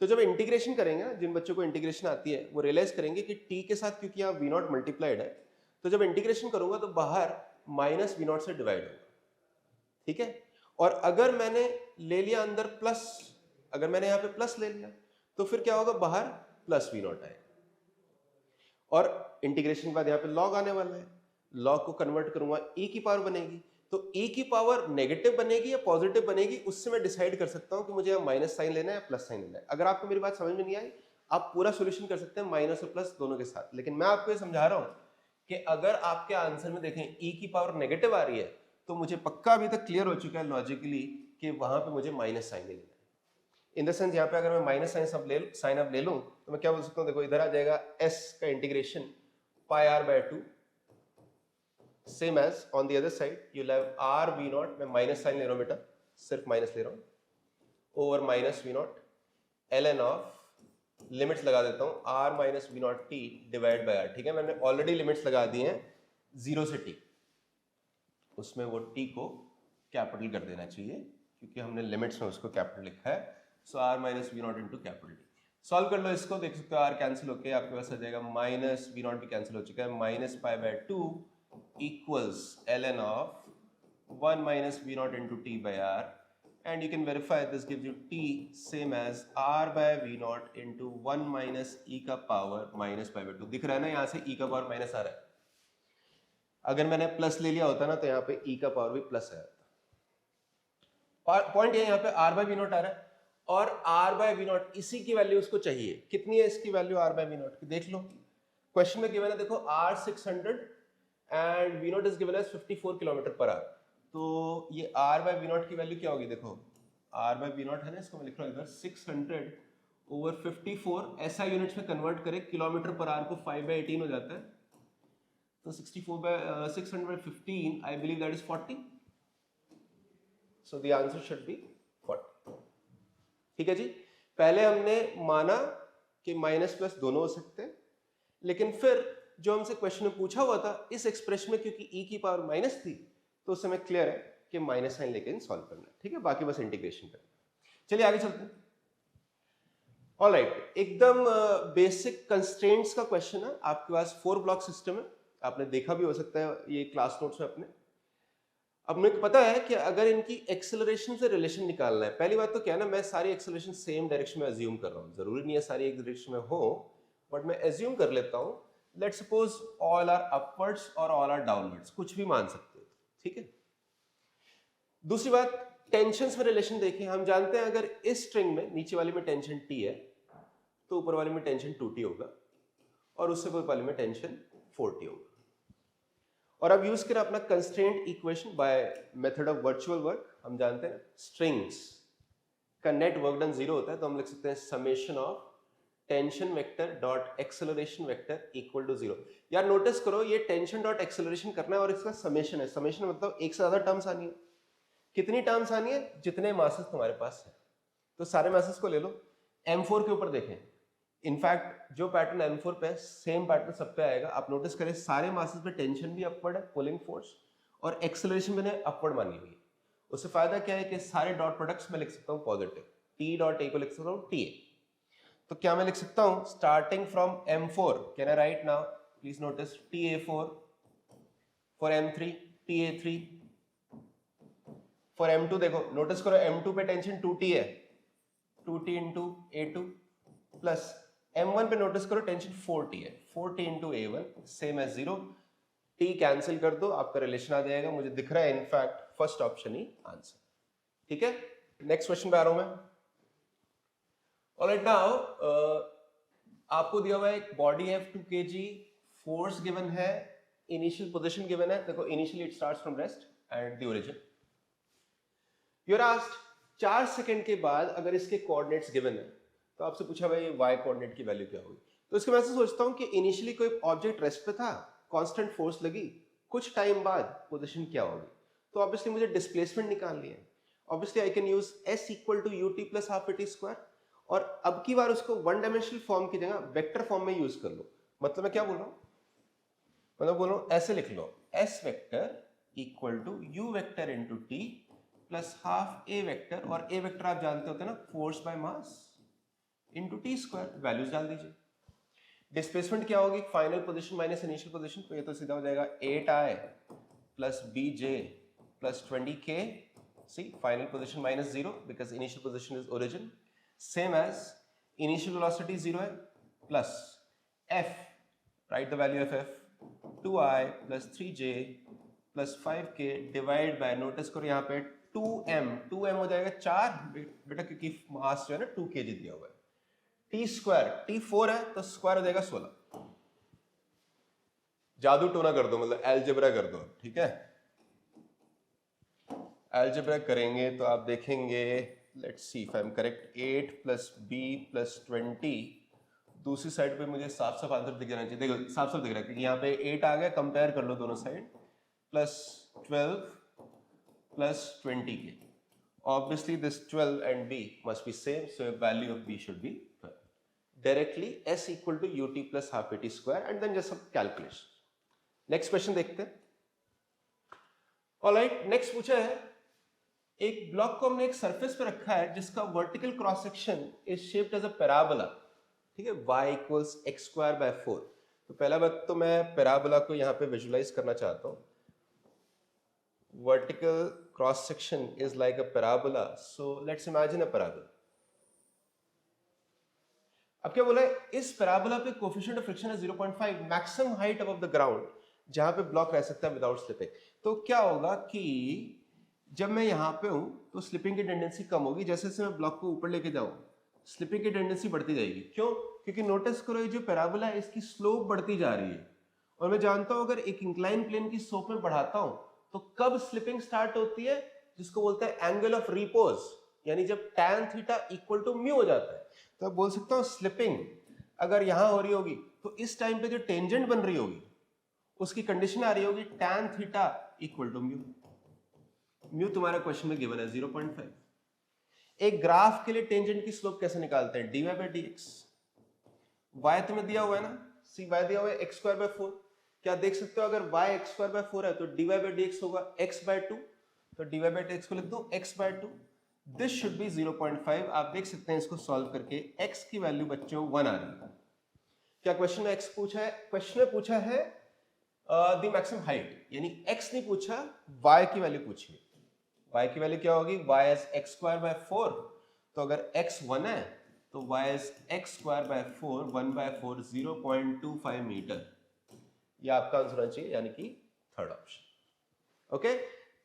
तो जब इंटीग्रेशन करेंगे ना, जिन बच्चों को इंटीग्रेशन आती है वो रियलाइज करेंगे कि t के साथ क्योंकि यहाँ v0 मल्टीप्लाइड है, तो जब इंटीग्रेशन करूंगा तो बाहर माइनस v0 से डिवाइड होगा। ठीक है, और अगर मैंने ले लिया अंदर प्लस, अगर मैंने यहाँ पे प्लस ले लिया तो फिर क्या होगा? बाहर प्लस v0 आएगा। और इंटीग्रेशन के बाद यहाँ पे लॉग आने वाला है, लॉग को कन्वर्ट करूंगा e की पावर बनेगी, तो e की पावर नेगेटिव बनेगी या पॉजिटिव बनेगी, उससे मैं डिसाइड कर सकता हूं कि मुझे माइनस साइन लेना है या प्लस साइन लेना है। अगर आपको मेरी बात समझ में नहीं आई, आप पूरा सॉल्यूशन कर सकते हैं माइनस और प्लस दोनों के साथ, लेकिन मैं आपको ये समझा रहा हूं कि अगर आपके आंसर में देखें e की पावर नेगेटिव आ रही है, तो मुझे पक्का अभी तक क्लियर हो चुका है लॉजिकली कि वहां पे मुझे माइनस साइन लेना है। इन द सेंस यहाँ पे अगर मैं माइनस साइन अब ले लूं तो मैं क्या बोल सकता हूँ? देखो इधर आ जाएगा s का integration πr/2 same as on the other side you'll have r v0, मैं माइनस साइन ले रहा हूँ बेटा, सिर्फ माइनस ले रहा हूँ, over minus v0 ln of limits लगा देता हूँ r minus v0 t divide by r। ठीक है, मैंने ऑलरेडी लिमिट्स लगा दी हैं 0 से t, उसमें वो t को कैपिटल कर देना चाहिए क्योंकि हमने लिमिट्स में उसको कैपिटल लिखा है। सो r minus v0 into capital t। Solve कर लो इसको, देख सकते हो r कैंसिल होके आपके पास आ जाएगा माइनस v0 भी कैंसिल हो चुका है, minus π/2 equals ln of 1 minus v0 into t by r, and you can verify this gives you t same as r by v0 into 1 minus e का पावर माइनस π/2। दिख रहा है ना, यहाँ से e का पावर माइनस आ रहा है। अगर मैंने प्लस ले लिया होता ना तो यहाँ पे e का पावर भी प्लस आया होता। पॉइंट यहाँ पे r by v0 आ रहा है और r by v0 इसी की वैल्यू उसको चाहिए। कितनी है इसकी वैल्यू r by v0 की? देख लो क्वेश्चन में गिवन है, देखो r 600 and v0 is given as 54 kilometre per hour. तो ये r by v0 की वैल्यू क्या होगी? देखो r by v0 है ना, इसको मैं लिख रहा हूँ इधर 600 ओवर 54, SI यूनिट्स में कन्वर्ट करें किलोमीटर पर आवर को 5/18 हो जाता है, तो 600/15 I believe that is 40। So the answer should be 40। ठीक है जी, पहले हमने माना कि माइनस प्लस दोनों हो सकते हैं, लेकिन फिर जो हमसे क्वेश्चन में पूछा हुआ था इस एक्सप्रेशन में क्योंकि e की पावर माइनस थी तो उस समय क्लियर है कि माइनस साइन लेके सॉल्व करना है। ठीक है, बाकी बस इंटीग्रेशन करना। चलिए आगे चलते हैं। ऑलराइट, एकदम बेसिक कंस्ट्रेंट्स का क्वेश्चन है। आपके पास 4 ब्लॉक सिस्टम है, आपने देखा भी हो सकता है ये क्लास नोट्स में अपने। अब मेरे को पता है कि अगर इनकी एक्सेलरेशन से रिलेशन निकालना है, पहली बात तो क्या है ना, मैं सारी एक्सेलरेशन सेम डायरेक्शन में अज्यूम कर रहा हूँ, जरूरी नहीं है सारी एक डायरेक्शन में हो, बट मैं अज्यूम कर लेता हूँ let's suppose all are upwards और ऑल आर डाउनवर्ड्स, कुछ भी मान सकते हो, ठीक है। दूसरी बात, टेंशन में रिलेशन देखें, हम जानते हैं अगर इस स्ट्रिंग में नीचे वाली में टेंशन T है तो ऊपर वाले में टेंशन 2T होगा और उससे ऊपर वाले में टेंशन 4T होगा। और अब यूज करें अपना constraint equation by method of virtual work, हम जानते हैं स्ट्रिंग्स का नेट वर्क डन 0 होता है, तो हम लिख सकते हैं summation of tension vector dot acceleration vector equal to 0। यार नोटिस करो, ये टेंशन डॉट एक्सेलरेशन करना है और इसका समेशन है, समेशन मतलब एक से ज्यादा टर्म्स आनी है। कितनी टर्म्स आनी है? जितने मासेस तुम्हारे पास है, तो सारे मासेस को ले लो। M4 के ऊपर देखें, इनफैक्ट जो पैटर्न M4 पे है सेम पैटर्न सब पे आएगा। आप नोटिस करें सारे मासेस पे टेंशन भी अपवर्ड है, पुलिंग फोर्स, और एक्सेलरेशन मैंने अपवर्ड मानी हुई है। उससे फायदा क्या है कि सारे डॉट प्रोडक्ट्स में लिख सकता हूँ पॉजिटिव, T डॉट A को लिख सकता हूँ TA। तो क्या मैं लिख सकता हूँ starting from M4 can I right now, please notice TA4 for M3, TA3 for M2। देखो नोटिस करो M2 पे टेंशन 2T है, 2T into A2 plus M1 पे नोटिस करो टेंशन 4T है, 4T into A1 same as 0। T cancel कर दो, आपका रिलेशन आ जाएगा। मुझे दिख रहा है इनफैक्ट फर्स्ट ऑप्शन ही आंसर, ठीक है। नेक्स्ट क्वेश्चन पे आ रहा हूं मैं। ऑलराइट नाउ आपको दिया हुआ है एक बॉडी है 2 kg, फोर्स गिवन है, इनिशियल पोजीशन गिवन है। देखो initially it starts from rest and the origin. You are asked 4 second के बाद अगर इसके कोऑर्डिनेट्स गिवन है तो आपसे पूछा भाई y कोऑर्डिनेट की वैल्यू क्या होगी। तो इसके मैं ऐसे सोचता हूं कि इनिशियली कोई ऑब्जेक्ट रेस्ट पे था, कांस्टेंट फोर्स लगी, कुछ टाइम बाद पोजीशन क्या होगी, तो ऑब्वियसली मुझे डिस्प्लेसमेंट निकालनी है। Obviously I can use s equal to ut plus half at square, और अब की बार उसको वन डायमेंशनल फॉर्म की जगह वेक्टर फॉर्म में यूज कर लो। मतलब मैं क्या बोल रहा हूं, मतलब बोल रहा हूं ऐसे लिख लो s vector equal to u vector into t plus half a vector, और a वेक्टर आप जानते होते हैं ना force by mass into t square, values डाल दीजिए। डिस्प्लेसमेंट क्या होगी, final position minus initial position, तो ये तो सीधा हो जाएगा 8i plus bj plus 20k, see final position minus 0 because initial position is origin, same as initial velocity 0 है, plus f, right the value of f, 2i plus 3j plus 5k divide by, notice करो यहाँ पे 2m हो जाएगा 4 बेटा, क्योंकि मास जो है ना 2 kg दिया हुआ है। टी स्क्वायर, टी 4 है तो स्क्वायर हो जाएगा 16। जादू टोना कर दो, मतलब एलजेब्रा कर दो, ठीक है। एलजेब्रा करेंगे तो आप देखेंगे, let's see if I am correct, 8 plus b plus 20, दूसरी साइड पे मुझे साफ साफ आंसर दिख जाना चाहिए। देखो साफ साफ दिख रहा है क्योंकि यहाँ पे 8 आ गया, कंपेयर कर लो दोनों साइड, प्लस 12 प्लस 20 के, obviously this 12 and b must be same, so value of b should be 12. Directly s equal to ut plus half at square and then just some calculation. Next question देखते हैं। Alright, next पूछा है, एक ब्लॉक को हमने एक सरफेस पे रखा है जिसका vertical cross section is shaped as a parabola, ठीक है, y equals x square by 4। तो पहला बात तो मैं पैराबोला को यहाँ पे विजुलाइज करना चाहता हूँ। Vertical cross section is like a parabola, so let's imagine a parabola. अब क्या बोला है, इस पैराबोला पे कोफिशिएंट ऑफ फ्रिक्शन है 0.5, maximum height above the ground जहां पे ब्लॉक रह सकता है विदाउट स्लिपिंग। तो क्या होगा कि जब मैं यहां पे हूं तो स्लिपिंग की टेंडेंसी कम होगी, जैसे जैसे मैं ब्लॉक को ऊपर लेके जाऊं स्लिपिंग की टेंडेंसी बढ़ती जाएगी। क्यों? क्योंकि नोटिस करो ये जो पैराबोला है इसकी स्लोप बढ़ती जा रही है, और मैं जानता हूं अगर एक इंक्लाइन प्लेन की स्लोप में बढ़ाता हूं तो कब स्लिपिंग स्टार्ट होती है, जिसको बोलते हैं एंगल ऑफ रिपोज, यानी जब tan theta equal to mu हो जाता है। तो मैं बोल सकता हूं स्लिपिंग अगर यहां हो रही होगी तो इस टाइम पे जो टेंजेंट बन रही होगी उसकी कंडीशन आ रही होगी tan theta equal to mu. Mu तुम्हारा क्वेश्चन में गिवन है 0.5। एक ग्राफ के लिए टेंजेंट की स्लोप कैसे निकालते हैं, dy बाय dx। y तुम्हें दिया हुआ है ना, सी y दिया हुआ है x स्क्वायर बाय 4। क्या देख सकते हो, अगर y x स्क्वायर बाय 4 है तो dy बाय dx होगा x बाय 2, तो dy बाय dx को लिख दो x by 2, this should be 0.5। आप देख सकते हैं इसको सॉल्व करके x की वैल्यू बच्चों 1 आ रही है। क्या क्वेश्चन में x पूछा है, क्वेश्चन में पूछा है द मैक्सिमम हाइट, यानी x नहीं पूछा, y की वैल्यू पूछी है। y की वैल्यू क्या होगी, y is x square by 4, तो अगर x 1 है तो y is x square by 4, 1 by 4 0.25 metre. ये आपका आंसर होना चाहिए, यानी कि third option. Okay,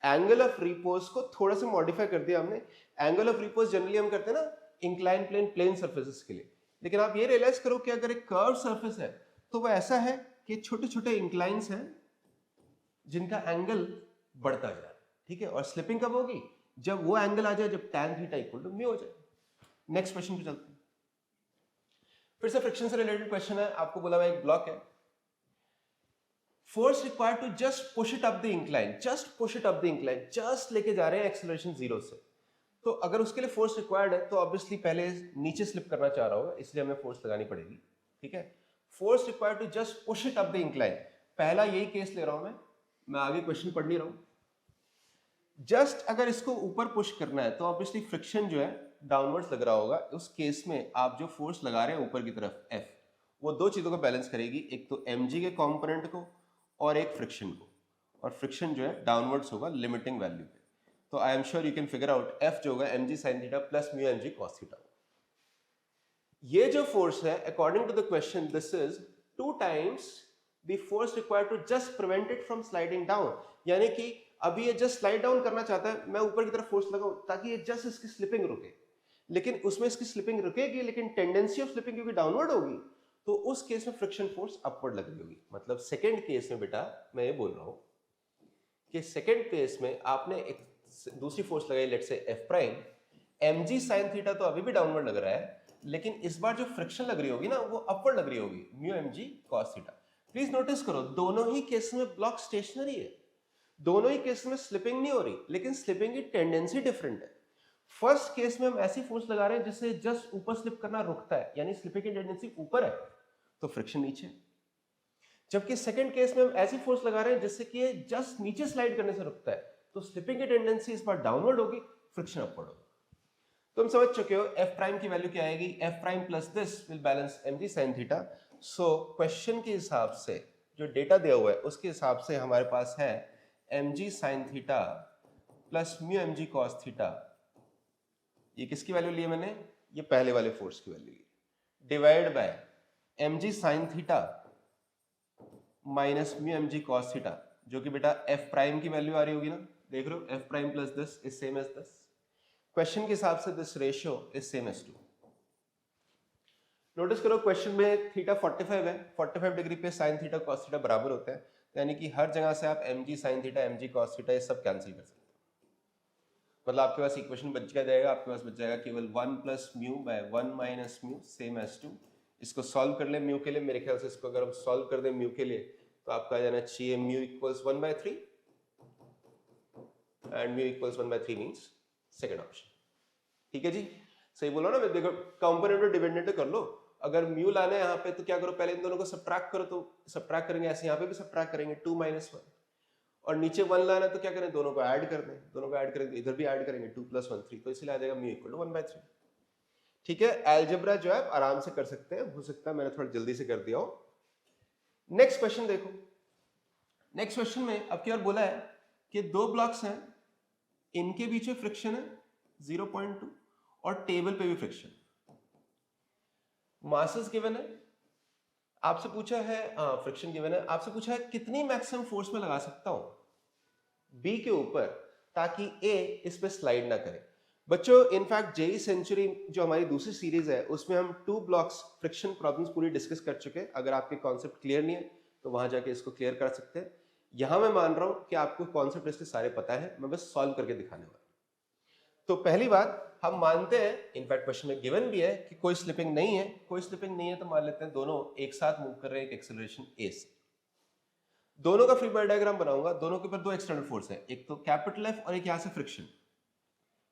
angle of repose को थोड़ा सा मॉडिफाई कर दिया हमने। एंगल ऑफ रिपोज जनरली हम करते हैं ना इंक्लाइन प्लेन, प्लेन सर्फेसेस के लिए, लेकिन आप ये रियलाइज करो कि अगर एक कर्व सरफेस है तो वो ऐसा है कि छोटे छोटे इंक्लाइंस हैं जिनका एंगल बढ़ता जा रहा है, ठीक है। और स्लिपिंग कब होगी, जब वो एंगल आ जाए जब tan theta equal to mu हो जाए। नेक्स्ट क्वेश्चन पे चलते हैं। फिर से फ्रिक्शन से रिलेटेड क्वेश्चन है, आपको बोला हुआ एक ब्लॉक है, force required to just push it up the incline, just push it up the incline, just लेके जा रहे हैं एक्सेलरेशन 0 से। तो अगर उसके लिए फोर्स रिक्वायर्ड है तो ऑब्वियसली पहले नीचे स्लिप करना चाह रहा होगा, इसलिए हमें फोर्स लगानी पड़ेगी, ठीक है। Force required to just push it up the incline, पहला यही केस ले रहा हूं मैं आगे क्वेश्चन पढ़ नहीं रहा हूं। जस्ट अगर इसको ऊपर पुश करना है तो ऑब्वियसली फ्रिक्शन जो है डाउनवर्ड्स लग रहा होगा। उस केस में आप जो फोर्स लगा रहे हैं ऊपर की तरफ F, वो दो चीजों को बैलेंस करेगी, एक तो mg के कंपोनेंट को और एक फ्रिक्शन को, और फ्रिक्शन जो है डाउनवर्ड्स होगा लिमिटिंग वैल्यू पे। तो I am sure you can figure out F जो होगा mg sin theta plus mu mg cos theta. ये जो फोर्स है according to the question this is 2 times the force required to just prevent it from sliding down, यानी कि अभी ये जस्ट स्लाइड डाउन करना चाहता है, मैं ऊपर की तरफ फोर्स लगाऊं ताकि ये जस्ट इसकी स्लिपिंग रुके, लेकिन उसमें इसकी स्लिपिंग रुकेगी, लेकिन टेंडेंसी ऑफ स्लिपिंग क्योंकि डाउनवर्ड होगी तो उस केस में फ्रिक्शन फोर्स अपवर्ड लग रही होगी। मतलब सेकंड केस में बेटा मैं ये बोल रहा हूं कि सेकंड केस में आपने एक दूसरी फोर्स लगाई, let's say F prime, mg sin theta तो अभी भी डाउनवर्ड लग रहा है, लेकिन इस बार जो फ्रिक्शन लग रही होगी ना वो अपवर्ड लग रही होगी, mu mg cos theta. Please notice करो दोनों ही केस में ब्लॉक स्टेशनरी है, दोनों ही केस में स्लिपिंग नहीं हो रही, लेकिन स्लिपिंग की टेंडेंसी डिफरेंट है। फर्स्ट केस में हम ऐसी फोर्स लगा रहे हैं जिससे जस्ट ऊपर स्लिप करना रुकता है, यानी स्लिपिंग की टेंडेंसी ऊपर है तो फ्रिक्शन नीचे, जबकि सेकंड केस में हम ऐसी फोर्स लगा रहे हैं जिससे कि ये जस्ट नीचे स्लाइड करने से रुकता है, तो स्लिपिंग की टेंडेंसी इस बार डाउनवर्ड होगी, फ्रिक्शन अपवर्ड होगा। तुम समझ चुके हो F प्राइम की वैल्यू क्या आएगी, F prime plus this will balance mg sin theta. So question के हिसाब से जो डेटा दिया हुआ है उसके हिसाब से हमारे पास है mg sin theta plus mu mg cos theta. ये किसकी वैल्यू ली है मैंने, ये पहले वाले फोर्स की वैल्यू ली, divide by mg sin theta minus mu mg cos theta, जो कि बेटा F प्राइम की वैल्यू आ रही होगी ना, देख रहे हो F prime plus this is same as this. Question के हिसाब से this ratio is same as 2। Notice करो क्वेश्चन में थीटा 45 है, 45 डिग्री पे साइन थीटा कॉस थीटा बराबर होता है, यानी कि हर जगह से आप mg sin theta mg cos theta ये सब कैंसिल कर सकते हो। मतलब आपके पास इक्वेशन बच जाएगा, आपके पास बच जाएगा केवल 1 plus mu by 1 minus mu same as 2। इसको सॉल्व कर ले म्यू के लिए, मेरे ख्याल से इसको अगर हम सॉल्व कर दें म्यू के लिए तो आपका आ जाना चाहिए mu equals 1/3 and mu equals 1/3 means second option. ठीक है जी, सही बोला ना, मैं देखो कंपोनेंट और डिपेंडेंट कर लो। अगर म्यू लाना है यहाँ पे तो क्या करो, पहले इन दोनों को सब्ट्रैक्ट करो, तो सब्ट्रैक्ट करेंगे ऐसे, यहाँ पे भी सब्ट्रैक्ट करेंगे 2 - 1, और नीचे 1 लाना है तो क्या करें, दोनों को ऐड कर दें, दोनों को ऐड करेंगे इधर भी ऐड करेंगे 2 + 1 3, तो इसलिए आ जाएगा म्यू इक्वल टू 1/3। ठीक है, अलजेब्रा जो है आप आराम से कर सकते हैं, हो सकता है मैंने थोड़ा जल्दी से कर दिया हो। नेक्स्ट क्वेश्चन देखो, नेक्स्ट क्वेश्चन में अब की बार बोला है कि दो ब्लॉक्स हैं, इनके बीच में फ्रिक्शन है 0.2 और टेबल पे भी फ्रिक्शन, मासेस गिवन है, आपसे पूछा है फ्रिक्शन गिवन है, आपसे पूछा है कितनी मैक्सिमम फोर्स में लगा सकता हूं बी के ऊपर ताकि ए इस पे स्लाइड ना करे। बच्चों इनफैक्ट जेई सेंचुरी जो हमारी दूसरी सीरीज है उसमें हम 2 ब्लॉक्स फ्रिक्शन प्रॉब्लम्स पूरी डिस्कस कर चुके हैं। अगर आपके कॉन्सेप्ट क्लियर नहीं है तो वहां जाके इसको क्लियर कर सकते हैं। यहां मैं मान रहा हूं कि आपको कॉन्सेप्ट इसके सारे पता है, मैं बस सॉल्व करके दिखाने वाला। तो पहली बात हम मानते हैं, इनफैक्ट क्वेश्चन में गिवन भी है कि कोई स्लिपिंग नहीं है, कोई स्लिपिंग नहीं है तो मान लेते हैं दोनों एक साथ मूव कर रहे हैं एक एक्सेलरेशन ए से। दोनों का फ्री बॉडी डायग्राम बनाऊंगा, दोनों के ऊपर दो एक्सटर्नल फोर्स है, एक तो कैपिटल एफ और एक यहां से फ्रिक्शन।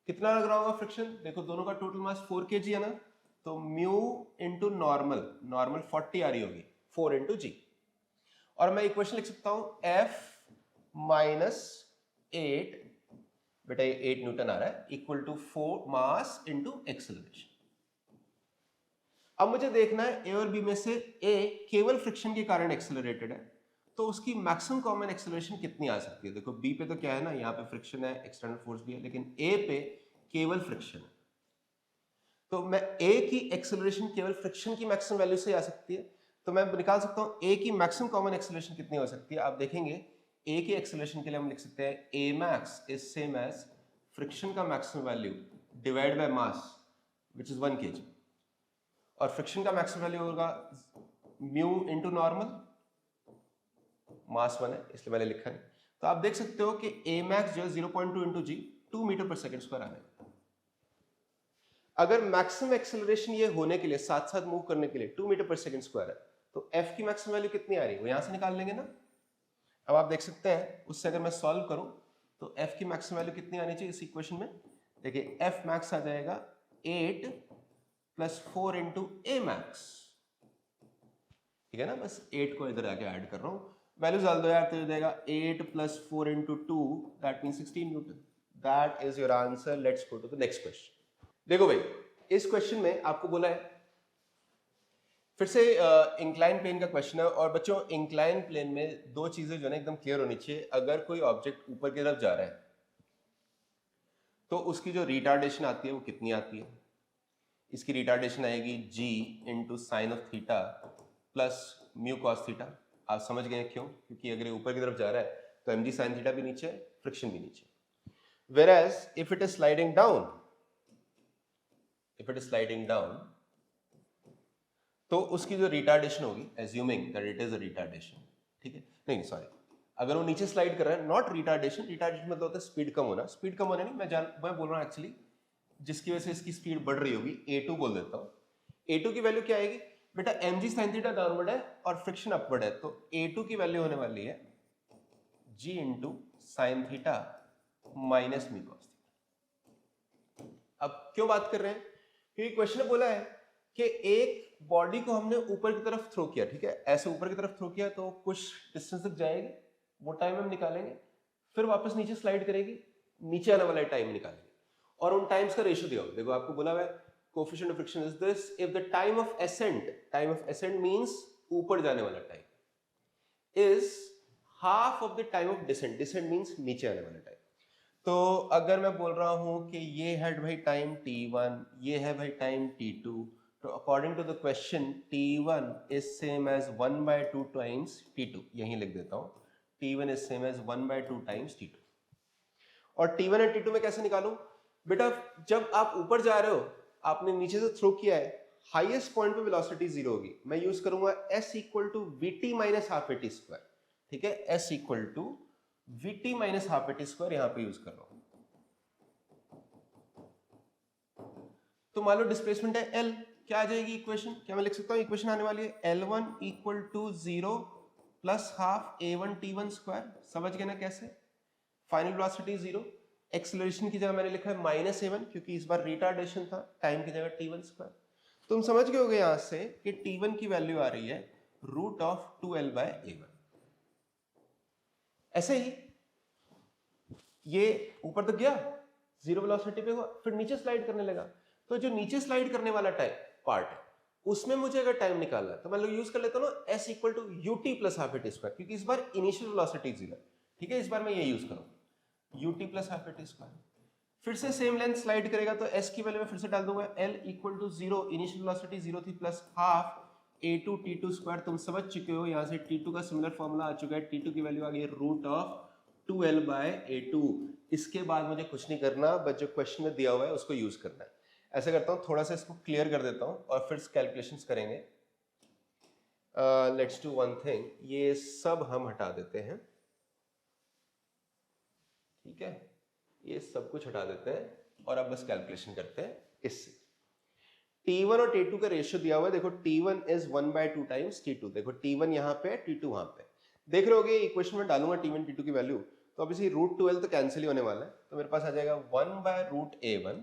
कितना लग रहा होगा फ्रिक्शन, देखो दोनों का टोटल मास 4 kg है ना, तो म्यू इंटू नॉर्मल, नॉर्मल 40 आ रही होगी 4 इंटू जी, और मैं इक्वेशन लिख सकता हूं F माइनस 8, बेटा ये 8 न्यूटन आ रहा है, equal to 4 mass into acceleration. अब मुझे देखना है ए और बी में से ए केवल फ्रिक्शन के कारण एक्सेलरेटेड है, तो उसकी मैक्सिमम कॉमन एक्सेलरेशन कितनी आ सकती है? देखो बी पे तो क्या है ना, यहाँ पे फ्रिक्शन है, एक्सटर्नल फोर्स भी है, लेकिन ए पे केवल फ्रिक्शन है। तो मैं ए की एक्सेलरेशन केवल फ्रिक्शन की मैक्सिमम वैल्यू से आ सकती है, तो मैं निकाल सकता हूँ ए की मैक्सिमम कॉमन एक्सेलरेशन कितनी हो सकती है। आप देखेंगे ए की एक्सेलरेशन के लिए हम लिख सकते हैं a max is same as friction का maximum value divide by mass which is 1 kg, और फ्रिक्शन का मैक्सिमम वैल्यू होगा म्यू इनटू नॉर्मल, मास 1 है इसलिए मैंने लिखा नहीं। तो आप देख सकते हो कि ए मैक्स जो है 0.2 इंटू जी 2 मीटर पर सेकेंड स्क्वायर आने। अगर मैक्सिमम एक्सेलरेशन ये होने के लिए साथ साथ मूव करने के लिए 2 मीटर पर सेकेंड स्क्वायर है, तो एफ की मैक्सिमम वैल्यू कितनी आ रही है वो यहां से निकाल लेंगे ना। अब आप देख सकते हैं उससे अगर मैं सॉल्व करूं तो एफ की मैक्सिमम वैल्यू कितनी आनी चाहिए इस इक्वेशन में। देखिए एफ मैक्स आ जाएगा 8 + 4 इंटू ए मैक्स, ठीक है ना। बस 8 को इधर आके ऐड कर रहा हूं, वैल्यूज डाल दो यार, तो हो जाएगा 8 + 4 into 2 that mean 16 newton. That is your answer. Let's go to the next question. देखो भाई इस क्वेश्चन में आपको बोला है फिर से इंक्लाइन प्लेन का क्वेश्चन है, और बच्चों इंक्लाइन प्लेन में दो चीजें जो है एकदम क्लियर होनी चाहिए। अगर कोई ऑब्जेक्ट ऊपर की तरफ जा रहा है तो उसकी जो रिटार्डेशन आती है वो कितनी आती है। इसकी रिटार्डेशन आएगी g into sine of theta plus mu cos theta. आप समझ गए क्यों? क्योंकि अगर ये ऊपर की तरफ जा रहा है तो mg साइन थीटा भी नीचे, फ्रिक्शन भी नीचे। whereas if it is sliding down, if it is sliding down, तो उसकी जो रिटार्डेशन होगी, assuming that it is a retardation, ठीक है, नहीं सॉरी, अगर वो नीचे स्लाइड कर रहा है, नॉट रिटार्डेशन, रिटार्डेशन मतलब होता है स्पीड कम होना। स्पीड कम होना नहीं, मैं बोल रहा हूँ एक्चुअली जिसकी वजह से इसकी स्पीड बढ़ रही होगी, a2 बोल देता हूँ। a2 की वैल्यू क्या आएगी बेटा, mg sin थीटा डाउनवर्ड है और फ्रिक्शन अपवर्ड है, तो a2 की वैल्यू होने वाली है g into sine theta minus mu cos theta. अब क्यों बात कर रहे हैं? क्योंकि क्वेश्चन ने बोला है कि एक बॉडी को हमने ऊपर की तरफ थ्रो किया, ठीक है, ऐसे ऊपर की तरफ थ्रो किया तो कुछ डिस्टेंस तक जाएगी, वो टाइम हम निकालेंगे, फिर वापस नीचे स्लाइड करेगी, नीचे आने वाला टाइम निकालेंगे, और उन टाइम्स का रेशियो दिया हो। देखो आपको बोला हुआ है coefficient of friction is this if the time of ascent means ऊपर जाने वाला time is half of the time of descent means नीचे आने वाला टाइम। तो अगर मैं बोल रहा हूं कि ये है भाई टाइम t1, ये है भाई टाइम t2, तो according to the question t1 is same as 1/2 times t2, यहीं लिख देता हूं, t1 is same as 1/2 times t2। और t1 और t2 में कैसे निकालूं बेटा, जब आप ऊपर जा रहे हो, आपने नीचे से थ्रो किया है, हाईएस्ट पॉइंट पे वेलोसिटी 0 होगी, मैं यूज करूंगा s = vt - ½ at स्क्वायर, ठीक है, s = vt - ½ at स्क्वायर यहां पे यूज कर रहा हूं। तो मान लो डिस्प्लेसमेंट है L, क्या आ जाएगी इक्वेशन, क्या मैं लिख सकता हूं इक्वेशन आने वाली है L1 = 0 + ½ a1 t1 स्क्वायर। समझ गए ना कैसे? फाइनल वेलोसिटी 0, एक्सेलरेशन की जगह मैंने लिखा है -a1 क्योंकि इस बार रिटार्डेशन था, टाइम की जगह t1 स्क्वायर। तुम समझ गए होगे यहां से कि t1 की वैल्यू आ रही है √2l/a1। ऐसे ही ये ऊपर तक गया, 0 वेलोसिटी पे हुआ, फिर नीचे स्लाइड करने लगा, तो जो नीचे स्लाइड करने वाला टाइम पार्ट है उसमें मुझे अगर टाइम निकालना है तो मैं यूज कर लेता हूं ना s = ut + ½ at स्क्वायर, क्योंकि इस बार इनिशियल वेलोसिटी 0 है, ठीक है, इस बार मैं ये यूज करूंगा ut + ½ at स्क्वायर। फिर से सेम लेंथ स्लाइड करेगा तो s की वैल्यू मैं फिर से डाल दूंगा L = 0, इनिशियल वेलोसिटी 0 थी, प्लस ½ a2 t2 स्क्वायर। तुम समझ चुके हो, यहां से t2 का सिमिलर फॉर्मूला आ चुका है, t2 की वैल्यू आ गई √2l/a2। इसके बाद मुझे कुछ नहीं करना, बस जो क्वेश्चन में दिया हुआ है उसको यूज करना है। ऐसा करता हूं, थोड़ा सा इसको क्लियर कर देता हूं और फिर कैलकुलेशंस करेंगे। लेट्स डू वन थिंग, ये सब हम हटा देते हैं, ठीक है, ये सब कुछ हटा देते हैं और अब बस कैलकुलेशन करते हैं इससे। t1 और t2 का रेशियो दिया हुआ है, देखो t1 इज 1/2 टाइम्स t2, देखो t1 यहां पे t2 वहां पे, देख रहे होगे इक्वेशन में डालूंगा t1 t2 की वैल्यू, तो अब इसी √2l तो कैंसिल ही होने वाला है, तो मेरे पास आ जाएगा 1/√a1,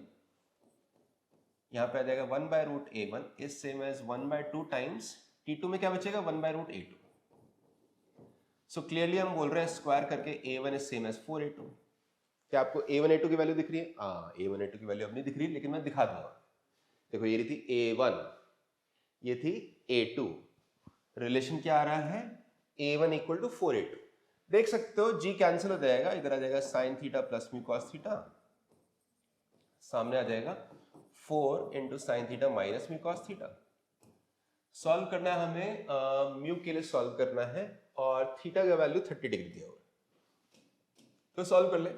यहां पे आ जाएगा 1/√a1 is same as 1/2 times t2 में क्या बचेगा 1/√a2। सो क्लियरली हम बोल रहे हैं स्क्वायर करके a1 is same as 4a2। क्या आपको a1 a2 की वैल्यू दिख रही है? हाँ, a1 a2 की वैल्यू अब नहीं दिख रही, लेकिन मैं दिखा दूंगा। देखो ये रही थी a1, ये थी a2, रिलेशन क्या आ रहा है A1 इक्वल टू 4A2। देख सकते हो जी कैंसिल हो जाएगा, इधर आ जाएगा sine theta plus mu cos theta, सामने आ जाएगा 4 into sine theta minus mu cos theta. Solve करना है हमें, म्यू के लिए सॉल्व करना है और थीटा का वैल्यू 30 डिग्री दिया हुआ है, तो सॉल्व कर ले।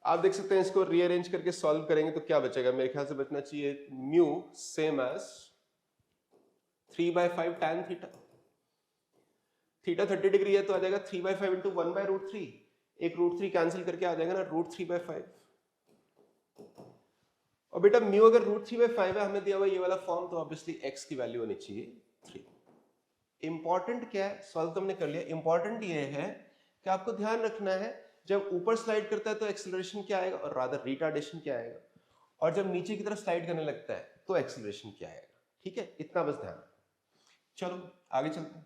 आप देख सकते हैं इसको रीअरेंज करके सॉल्व करेंगे तो क्या बचेगा, मेरे ख्याल से बचना चाहिए mu same as 3/5 tan theta. Theta 30 degree है तो आ जाएगा 3/5 इंटू 1/√3, एक √3 कैंसिल करके आ जाएगा ना √3/5। और बेटा म्यू अगर √3/5 है, हमें दिया हुआ ये वाला फॉर्म, तो ऑब्वियसली x की वैल्यू होनी चाहिए 3। इंपॉर्टेंट क्या है, सॉल्व तो हमने कर लिया, इंपॉर्टेंट ये है कि आपको ध्यान रखना है जब ऊपर स्लाइड करता है तो एक्सेलरेशन क्या आएगा और रादर रिटार्डेशन क्या आएगा, और जब नीचे की तरफ स्लाइड करने लगता है तो एक्सेलरेशन क्या आएगा। ठीक है, इतना बस ध्यान। चलो आगे चलते हैं।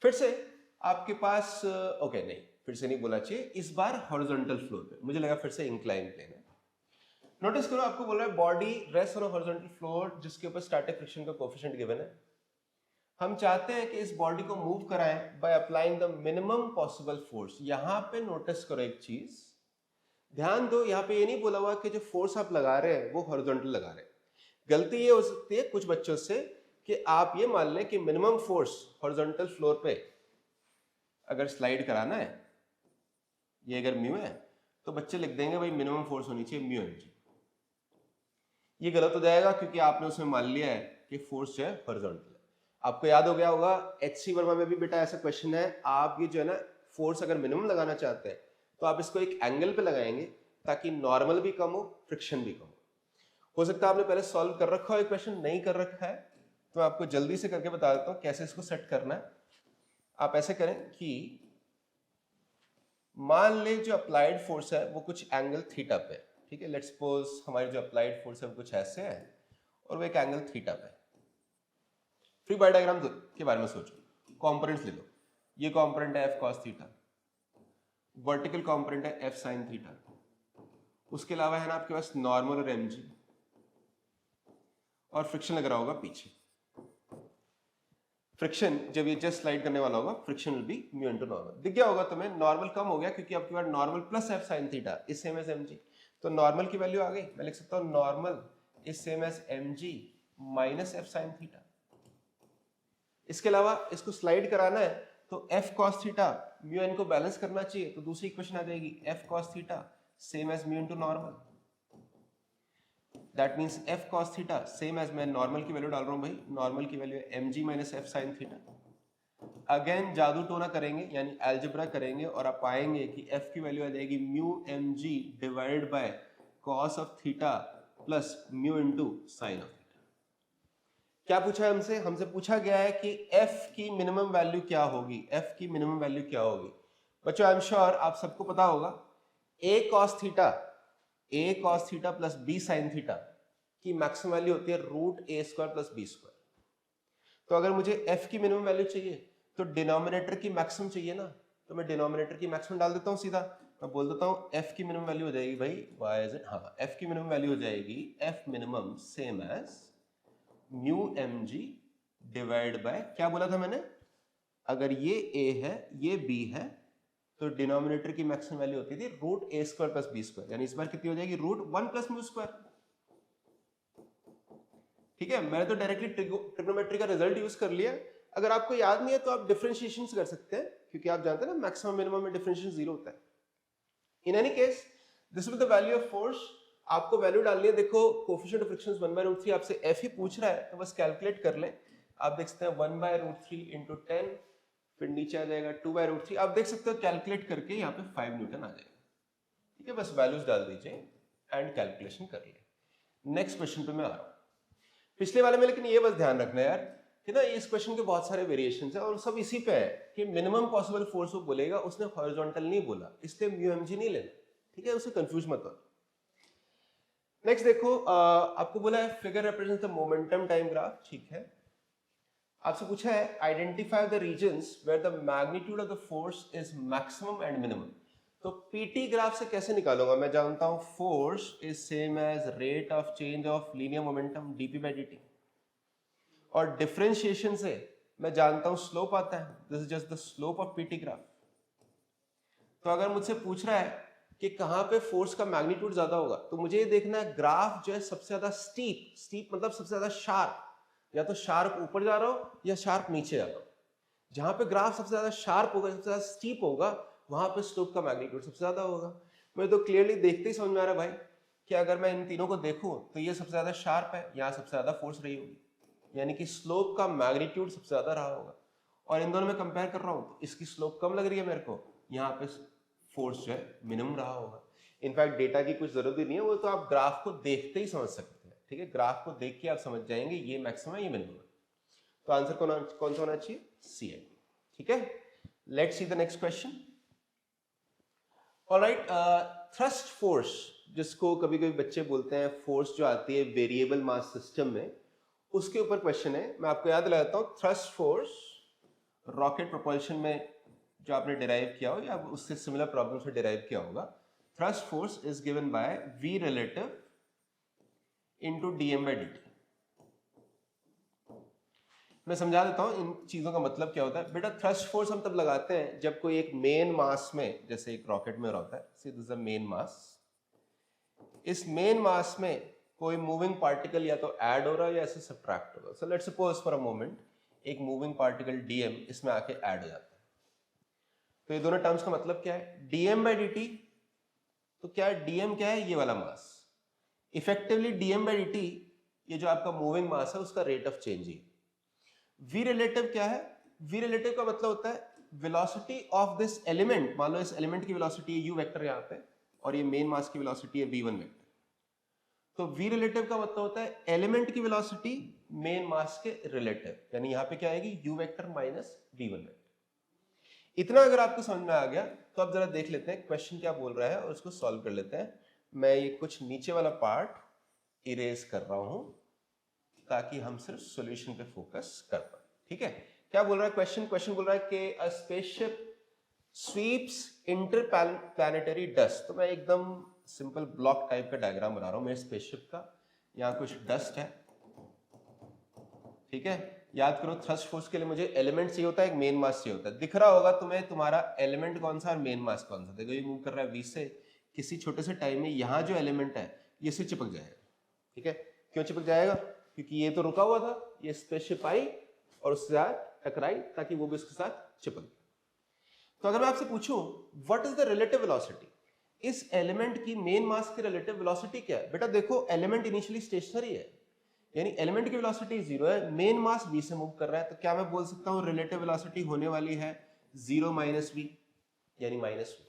फिर से आपके पास ओके नहीं, फिर से नहीं बोला चाहिए, इस बार हॉरिजॉन्टल फ्लोर पे, मुझे लगा फिर से इंक्लाइन प्लेन है। नोटिस करो, आपको बोल रहा है body rest on horizontal floor जिसके ऊपर स्टैटिक फ्रिक्शन का कोएफिशिएंट गिवन है। हम चाहते हैं कि इस बॉडी को मूव कराएं by applying the minimum possible force. यहां पे नोटिस करो एक चीज, ध्यान दो, यहां पे ये नहीं बोला हुआ कि जो फोर्स आप लगा रहे हैं वो हॉरिजॉन्टल लगा रहे हैं। गलती ये हो सकती है कुछ बच्चों से कि आप ये मान लें कि मिनिमम फोर्स हॉरिजॉन्टल फ्लोर पे अगर स्लाइड कराना है, ये अगर म्यू है तो बच्चे लिख देंगे भाई मिनिमम फोर्स होनी चाहिए म्यू mg। ये गलत हो जाएगा क्योंकि आपने उसमें मान लिया है कि फोर्स जो है हॉरिजॉन्टल है। आपको याद हो गया होगा HC वर्मा में भी बेटा ऐसा क्वेश्चन है, आप ये जो है ना फोर्स अगर मिनिमम लगाना चाहते हैं तो आप इसको एक एंगल पे लगाएंगे ताकि नॉर्मल भी कम हो, फ्रिक्शन भी कम हो सकता है आपने पहले सॉल्व कर रखा हो, एक क्वेश्चन नहीं कर रखा है तो मैं आपको जल्दी से करके बता देता हूं कैसे इसको सेट करना है। आप ऐसे करें कि मान ले जो अप्लाइड फोर्स है वो कुछ एंगल थीटा पे, ठीक है, लेट्स सपोज हमारी जो अप्लाइड फोर्स है वो कुछ ऐसे है और वो एक एंगल थीटा पे। फ्री बॉडी डायग्राम के बारे में सोचो, कंपोनेंट्स ले लो, ये कंपोनेंट है f cos theta, vertical component है f sin थीटा, उसके अलावा है ना आपके पास नॉर्मल और mg, और फ्रिक्शन लग रहा होगा पीछे। फ्रिक्शन जब ये जस्ट स्लाइड करने वाला होगा friction will be mu into normal. दिख गया होगा तुम्हें, नॉर्मल कम हो गया क्योंकि आपके पास normal plus f sin theta is same as mg, तो नॉर्मल की वैल्यू आ गई, मैं लिख सकता हूं normal is same as mg minus f sin theta. इसके अलावा इसको स्लाइड कराना है तो f cos theta mu n को बैलेंस करना चाहिए, तो दूसरी इक्वेशन आ जाएगी f cos theta same as mu into normal. That means f cos theta same as, मैं नॉर्मल की वैल्यू डाल रहा हूं भाई, नॉर्मल की वैल्यू है mg minus f sin theta. Again जादू टोना करेंगे यानी अलजेब्रा करेंगे और आप पाएंगे कि f की वैल्यू आ जाएगी mu mg divided by cos of theta plus mu into sin of. क्या पूछा है हमसे, हमसे पूछा गया है कि f की मिनिमम वैल्यू क्या होगी, f की मिनिमम वैल्यू क्या होगी। बच्चों आई एम श्योर आप सबको पता होगा a cos theta plus b sin theta की मैक्सिमम वैल्यू होती है √a² प्लस b²। तो अगर मुझे f की मिनिमम वैल्यू चाहिए तो डिनोमिनेटर की मैक्सिमम चाहिए ना, तो मैं डिनोमिनेटर की मैक्सिमम डाल देता हूं सीधा, मैं बोल देता हूं f की मिनिमम वैल्यू हो जाएगी भाई वाई इज इट, हाँ f की मिनिमम वैल्यू हो जाएगी f minimum same as mu mg divide by, क्या बोला था मैंने, अगर ये a है ये b है तो डिनोमिनेटर की मैक्सिमम वैल्यू होती थी √a² प्लस b², यानी इस बार कितनी हो जाएगी √1 प्लस म्यू²। ठीक है, मैंने तो डायरेक्टली ट्रिग्नोमेट्री का रिजल्ट यूज कर लिया। अगर आपको याद नहीं है तो आप डिफरेंशिएशन कर सकते हैं क्योंकि आप जानते हैं ना मैक्सिमम मिनिमम में डिफरेंशिएशन 0 होता है। In any case this will the value of force, आपको वैल्यू डालनी है, देखो कोएफिशिएंट ऑफ फ्रिक्शन 1/√3, आपसे f ही पूछ रहा है तो बस कैलकुलेट कर लें। आप देख सकते हैं 1/√3 इंटू 10, फिर नीचे आ जाएगा 2/√3, आप देख सकते हो कैलकुलेट करके यहाँ पे 5 न्यूटन आ जाएगा। ठीक है, बस वैल्यूज डाल दीजिए एंड कैलकुलेशन कर लिए। नेक्स्ट क्वेश्चन पे मैं आ रहा हूँ, पिछले वाले में लेकिन ये बस ध्यान रखना यार कि ना इस क्वेश्चन के बहुत सारे वेरिएशंस हैं और सब इसी पे है कि मिनिमम पॉसिबल फोर्स वो बोलेगा, उसने हॉरिजॉन्टल नहीं बोला इसलिए म्यू mg नहीं लेना। ठीक है, उसे कंफ्यूज मत हो। नेक्स्ट देखो, आपको बोला है figure represents the momentum time graph. ठीक है, आपसे पूछा है identify the regions where the magnitude of the force is maximum and minimum. तो पीटी ग्राफ से कैसे निकालूंगा, मैं जानता हूं force is same as rate of change of linear momentum dp/dt, और डिफरेंशिएशन से मैं जानता हूं स्लोप आता है, this is just the slope of PT graph. तो अगर मुझसे पूछ रहा है कि कहां पे फोर्स का मैग्नीट्यूड ज्यादा होगा, तो मुझे ये देखना है ग्राफ जो है सबसे ज्यादा स्टीप, स्टीप मतलब सबसे ज्यादा शार्प, या तो शार्प ऊपर जा रहा हो या शार्प नीचे जा रहा हो। जहां पे ग्राफ सबसे ज्यादा शार्प होगा, सबसे ज्यादा स्टीप होगा, वहां पे स्लोप का मैग्नीट्यूड सबसे ज्यादा होगा। मुझे तो क्लियरली देखते ही समझ में आ रहा है भाई कि अगर मैं इन तीनों को देखूं तो ये सबसे ज्यादा शार्प है, यहाँ सबसे ज्यादा फोर्स रही होगी, यानी कि स्लोप का मैग्नीट्यूड सबसे ज्यादा रहा होगा। और इन दोनों में कंपेयर कर रहा हूं तो इसकी स्लोप कम लग रही है मेरे को, यहाँ पे फोर्स जो है मिनिमम रहा होगा। इनफैक्ट डेटा की कुछ जरूरत ही नहीं है, वो तो आप ग्राफ को देखते ही समझ सकते हैं। ठीक है, ग्राफ को देख के आप समझ जाएंगे ये मैक्सिमम है, ये मिनिमम है। तो आंसर कौन सा होना चाहिए? सी है। ठीक है, let's see the next question. Alright, thrust force, जिसको कभी कभी बच्चे बोलते हैं फोर्स जो आती है वेरिएबल मास सिस्टम में, उसके ऊपर क्वेश्चन है। मैं आपको याद दिलाता हूं, थ्रस्ट फोर्स रॉकेट प्रोपल्शन में जो आपने डिराइव किया हो या उससे सिमिलर प्रॉब्लम से डिराइव किया होगा, thrust force is given by v relative into dm by dt। मैं समझा देता हूं इन चीजों का मतलब क्या होता है। बेटा थ्रस्ट फोर्स हम तब लगाते हैं जब कोई एक मेन मास में, जैसे एक रॉकेट में होता है, see this is a main mass, इस मेन मास में कोई मूविंग पार्टिकल या तो ऐड हो रहा है या ऐसे सब्ट्रैक्ट हो रहा है। So let's suppose for a moment एक मूविंग पार्टिकल dm इसमें आके ऐड हो जाता है। तो ये दोनों टर्म्स का मतलब क्या है? dm by dt, तो क्या है dm, क्या है? ये वाला mass. Effectively dm by dt ये जो आपका मूविंग मास है उसका रेट ऑफ चेंज है। v रिलेटिव क्या है? v रिलेटिव का मतलब होता है वेलोसिटी ऑफ दिस एलिमेंट। मान लो इस एलिमेंट की वेलोसिटी है u वेक्टर यहाँ पे, और ये मेन मास की वेलोसिटी है v1 वेक्टर। तो v रिलेटिव का मतलब होता है एलिमेंट की वेलोसिटी मेन मास के रिलेटिव, यानी यहाँ पे क्या आएगी? u vector minus v1 vector. इतना अगर आपको समझ में आ गया तो अब जरा देख लेते हैं क्वेश्चन क्या बोल रहा है और उसको सॉल्व कर लेते हैं। मैं ये कुछ नीचे वाला पार्ट इरेज कर रहा हूं ताकि हम सिर्फ सॉल्यूशन पे फोकस कर पाए। ठीक है, क्या बोल रहा है क्वेश्चन? क्वेश्चन बोल रहा है कि अ स्पेसशिप स्वीप्स इंटरप्लैनेटरी डस्ट। तो मैं एकदम सिंपल ब्लॉक टाइप का डायग्राम बना रहा हूं मेरे स्पेसशिप का। यहाँ कुछ डस्ट है, ठीक है। याद करो थ्रस्ट फोर्स के लिए मुझे एलिमेंट चाहिए होता है, एक मेन मास चाहिए होता है। दिख रहा होगा तुम्हें तुम्हारा एलिमेंट कौन सा और मेन मास कौन सा। देखो ये मूव कर रहा है v से, किसी छोटे से टाइम में यहाँ जो एलिमेंट है ये से चिपक जाएगा। ठीक है, क्यों चिपक जाएगा? क्योंकि ये तो रुका हुआ था, ये स्पेसशिप आई और उसके साथ टकराई ताकि वो भी उसके साथ चिपक गया। तो अगर मैं आपसे पूछूं what is the relative velocity, इस एलिमेंट की मेन मास की रिलेटिव वेलोसिटी क्या है? बेटा देखो एलिमेंट इनिशियली स्टेशनरी है, यानी एलिमेंट की वेलोसिटी 0 है, मेन मास v से मूव कर रहा है। तो क्या मैं बोल सकता हूं रिलेटिव वेलोसिटी होने वाली है 0 माइनस v, यानी माइनस v।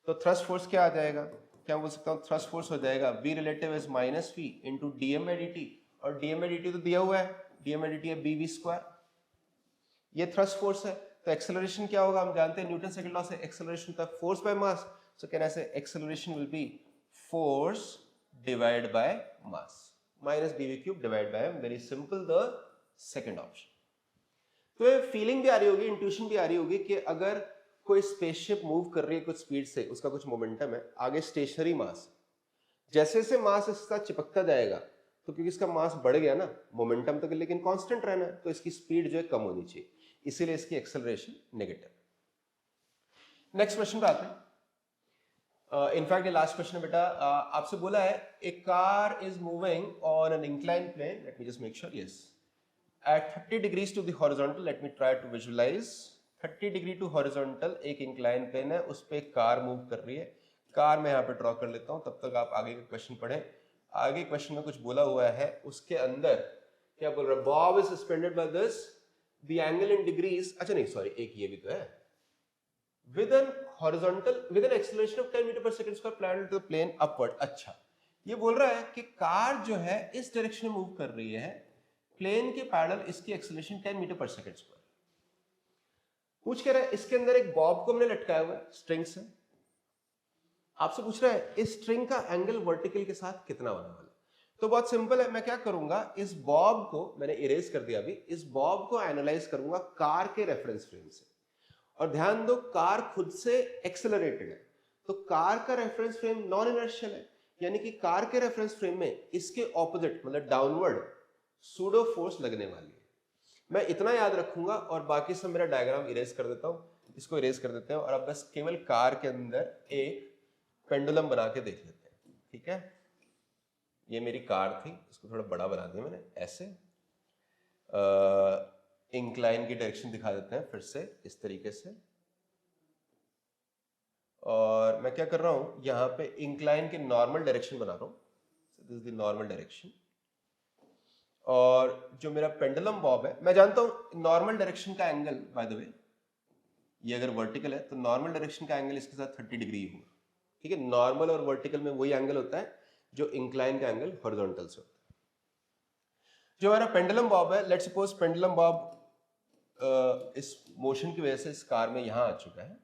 तो थ्रस्ट फोर्स क्या आ जाएगा? क्या बोल सकता हूं? थ्रस्ट फोर्स हो जाएगा v relative is minus v into dm by dt, और dm by dt तो दिया हुआ है, dm by dt है bv स्क्वायर। ये थ्रस्ट फोर्स है। तो एक्सेलरेशन क्या होगा? हम जानते हैं न्यूटन सेकंड लॉ से, एक्सेलरेशन का force by mass. So can I say acceleration will be force divide by mass minus bv cube divide by very simple the second option. तो ये फीलिंग भी आ रही होगी, इंट्यूशन भी आ रही होगी कि अगर कोई स्पेसशिप मूव कर रही है कुछ स्पीड से, उसका कुछ मोमेंटम है, आगे स्टेशनरी मास, जैसे जैसे मास इसके साथ चिपकता जाएगा तो क्योंकि इसका मास बढ़ गया ना, मोमेंटम तो लेकिन कांस्टेंट रहना है, तो इसकी स्पीड जो है कम होनी चाहिए, इसीलिए इसकी एक्सेलरेशन नेगेटिव। नेक्स्ट क्वेश्चन पे आते हैं। इनफैक्ट ये लास्ट क्वेश्चन है बेटा। आपसे बोला है a car is moving on an incline plane, let me just make sure, yes, at 30 degrees to the horizontal. Let me try to visualize. 30 degree to horizontal एक इंक्लाइन प्लेन है, उस पर एक कार मूव कर रही है। कार मैं यहाँ पे ड्रॉ कर लेता हूँ, तब तक आप आगे का क्वेश्चन पढ़ें। आगे क्वेश्चन में कुछ बोला हुआ है, उसके अंदर क्या बोल रहा है? Bob is suspended by this, the angle in degrees, अच्छा नहीं सॉरी, एक ये भी तो है, with an horizontal with an acceleration of 10 metre per second square parallel to the plane upward. अच्छा, ये बोल रहा है कि कार जो है इस डायरेक्शन में मूव कर रही है, प्लेन के पैरेलल इसकी acceleration 10 metre per second square. पूछ कह रहा है इसके अंदर एक बॉब को हमने लटकाया हुआ है स्ट्रिंग से। आपसे पूछ रहा है इस स्ट्रिंग का एंगल वर्टिकल के साथ कितना होने वाला है। तो बहुत सिंपल है, मैं क्या करूंगा, इस बॉब को मैंने इरेज कर दिया अभी, इस बॉब को एनालाइज करूंगा कार के रेफरेंस फ्रेम से। और ध्यान दो कार खुद से एक्सेलरेटेड है, तो कार का रेफरेंस फ्रेम नॉन इनर्शियल है, यानी कि कार के रेफरेंस फ्रेम में इसके ऑपोजिट मतलब डाउनवर्ड सूडो फोर्स लगने वाली है। मैं इतना याद रखूंगा और बाकी सब मेरा डायग्राम इरेज कर देता हूं, इसको इरेज कर देते हैं और अब बस केवल कार के अंदर एक पेंडुलम बना के देख लेते हैं। ठीक है, ये मेरी कार थी, इसको थोड़ा बड़ा बना दिया मैंने ऐसे। इंक्लाइन की डायरेक्शन दिखा देते हैं फिर से इस तरीके से, और मैं क्या कर रहा हूं यहां पे इंक्लाइन की नॉर्मल डायरेक्शन बना रहा हूं, this is the normal direction. और जो मेरा पेंडुलम बॉब है, मैं जानता हूं नॉर्मल डायरेक्शन का एंगल, बाय द वे ये अगर वर्टिकल है तो नॉर्मल डायरेक्शन का एंगल इसके साथ 30 डिग्री होगा। ठीक है, नॉर्मल और वर्टिकल में वही एंगल होता है जो इंक्लाइन का एंगल हॉरिजॉन्टल से होता है। जो हमारा पेंडुलम बॉब है, लेट्स सपोज पेंडुलम बॉब इस मोशन की वजह से इस कार में यहां आ चुका है।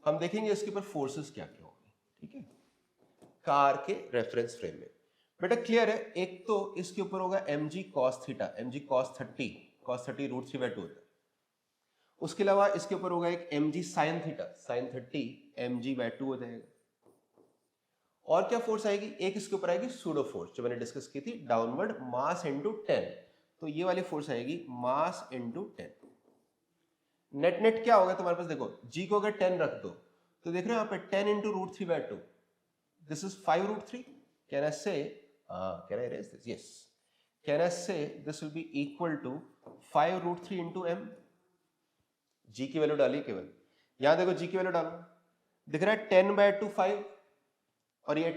हम देखेंगे इसके ऊपर फोर्सेस क्या क्या होंगे। ठीक है, कार के रेफरेंस फ्रेम में बेटा क्लियर है। एक तो इसके ऊपर होगा mg cos theta, mg cos 30, cos 30 root 3/2 होता है। उसके अलावा इसके ऊपर होगा एक mg sin theta, sin 30 mg/2 हो जाएगा। और क्या फोर्स आएगी, एक इसके ऊपर आएगी सूडो फोर्स जो मैंने डिस्कस की थी, डाउनवर्ड मास इनटू 10। तो ये वाली फोर्स आएगी मास इनटू 10। नेट नेट क्या होगा तुम्हारे पास, देखो g को अगर 10 रख दो तो देख रहे हो यहाँ पे 10 into root 3/2, this is 5 root 3। Can I say, can I erase this? Yes. Can I say this will be equal to 5 root 3 into m? g की वैल्यू डाली केवल, यहां देखो g की वैल्यू डालो, दिख रहा है 10/2 5 और ये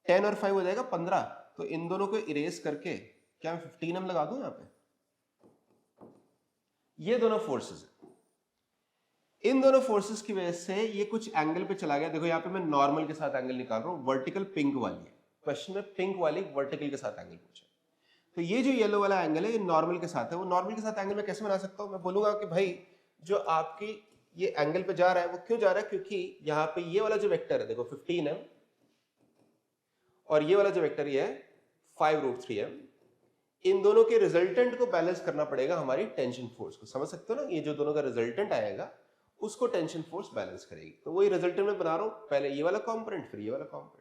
10 और 5 हो जाएगा 15। तो इन दोनों को इरेज करके क्या मैं 15m लगा दूं यहां पे। ये दोनों फोर्सेस है, इन दोनों फोर्सेस की वजह से ये कुछ एंगल पे चला गया। देखो यहाँ पे मैं नॉर्मल के साथ एंगल निकाल रहा हूं, वर्टिकल पिंक वाली है, क्वेश्चन में पिंक वाली वर्टिकल के साथ एंगल पूछा। तो ये जो येलो वाला एंगल है ये नॉर्मल के साथ है। वो नॉर्मल के साथ एंगल मैं कैसे बना सकता हूं, मैं बोलूंगा कि भाई जो आपकी ये एंगल पे जा रहा है वो क्यों जा रहा है, क्योंकि यहाँ पे ये वाला जो वेक्टर है देखो 15m और ये वाला जो वेक्टर ये है 5 रूट 3m, इन दोनों के रिजल्टेंट को बैलेंस करना पड़ेगा हमारी टेंशन फोर्स को। समझ सकते हो ना, ये जो दोनों का रिजल्टेंट आएगा उसको टेंशन फोर्स बैलेंस करेगी। तो वही रिजल्टेंट में बना रहा हूं, पहले ये वाला कंपोनेंट फिर ये वाला कंपोनेंट।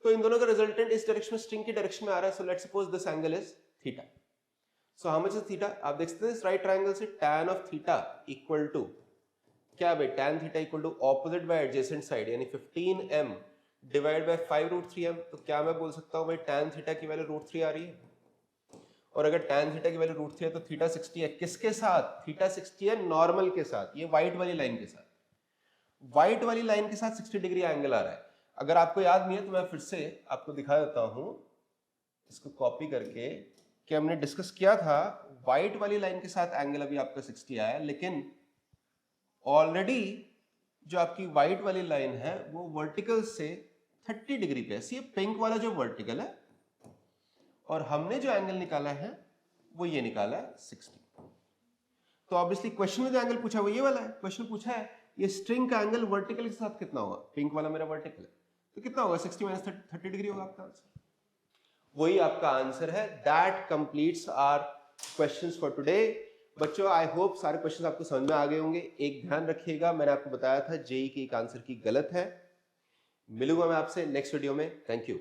तो इन दोनों का रिजल्टेंट इस डायरेक्शन में स्ट्रिंग की डायरेक्शन में आ रहा है। So let's suppose this angle is theta. So how much is theta, आप देख सकते हैं इस राइट ट्रायंगल से tan of theta equal to क्या भाई, tan theta equal to opposite by adjacent side यानी 15m divide by 5 root 3m। तो क्या मैं बोल सकता हूं भाई tan थीटा की वैल्यू रूट 3 आ रही है, और अगर tan थीटा की वैल्यू रूट 3 है तो थीटा 60 है। किसके साथ, थीटा 60 है नॉर्मल के साथ, ये व्हाइट वाली लाइन के साथ, व्हाइट वाली लाइन के साथ 60 डिग्री एंगल आ रहा है। अगर आपको याद नहीं है तो मैं फिर से आपको दिखा देता हूं इसको कॉपी करके कि हमने डिस्कस किया था व्हाइट वाली लाइन के साथ एंगल अभी आपका 60 आया, लेकिन ऑलरेडी जो आपकी व्हाइट वाली लाइन है वो वर्टिकल से 30 डिग्री पे है। पिंक वाला जो वर्टिकल है और हमने जो एंगल निकाला है वो ये निकाला है 60। तो ऑब्वियसली क्वेश्चन में जो एंगल पूछा वो ये वाला है। क्वेश्चन पूछा है ये स्ट्रिंग का एंगल वर्टिकल के साथ कितना होगा, पिंक वाला मेरा वर्टिकल है तो कितना होगा 60 माइनस 30 डिग्री होगा आपका आंसर। वही आपका आंसर है। That completes our questions for today. बच्चों आई होप सारे क्वेश्चंस आपको समझ में आ गए होंगे। एक ध्यान रखिएगा, मैंने आपको बताया था जेई के एक आंसर की गलत है। मिलूंगा मैं आपसे नेक्स्ट वीडियो में। Thank you.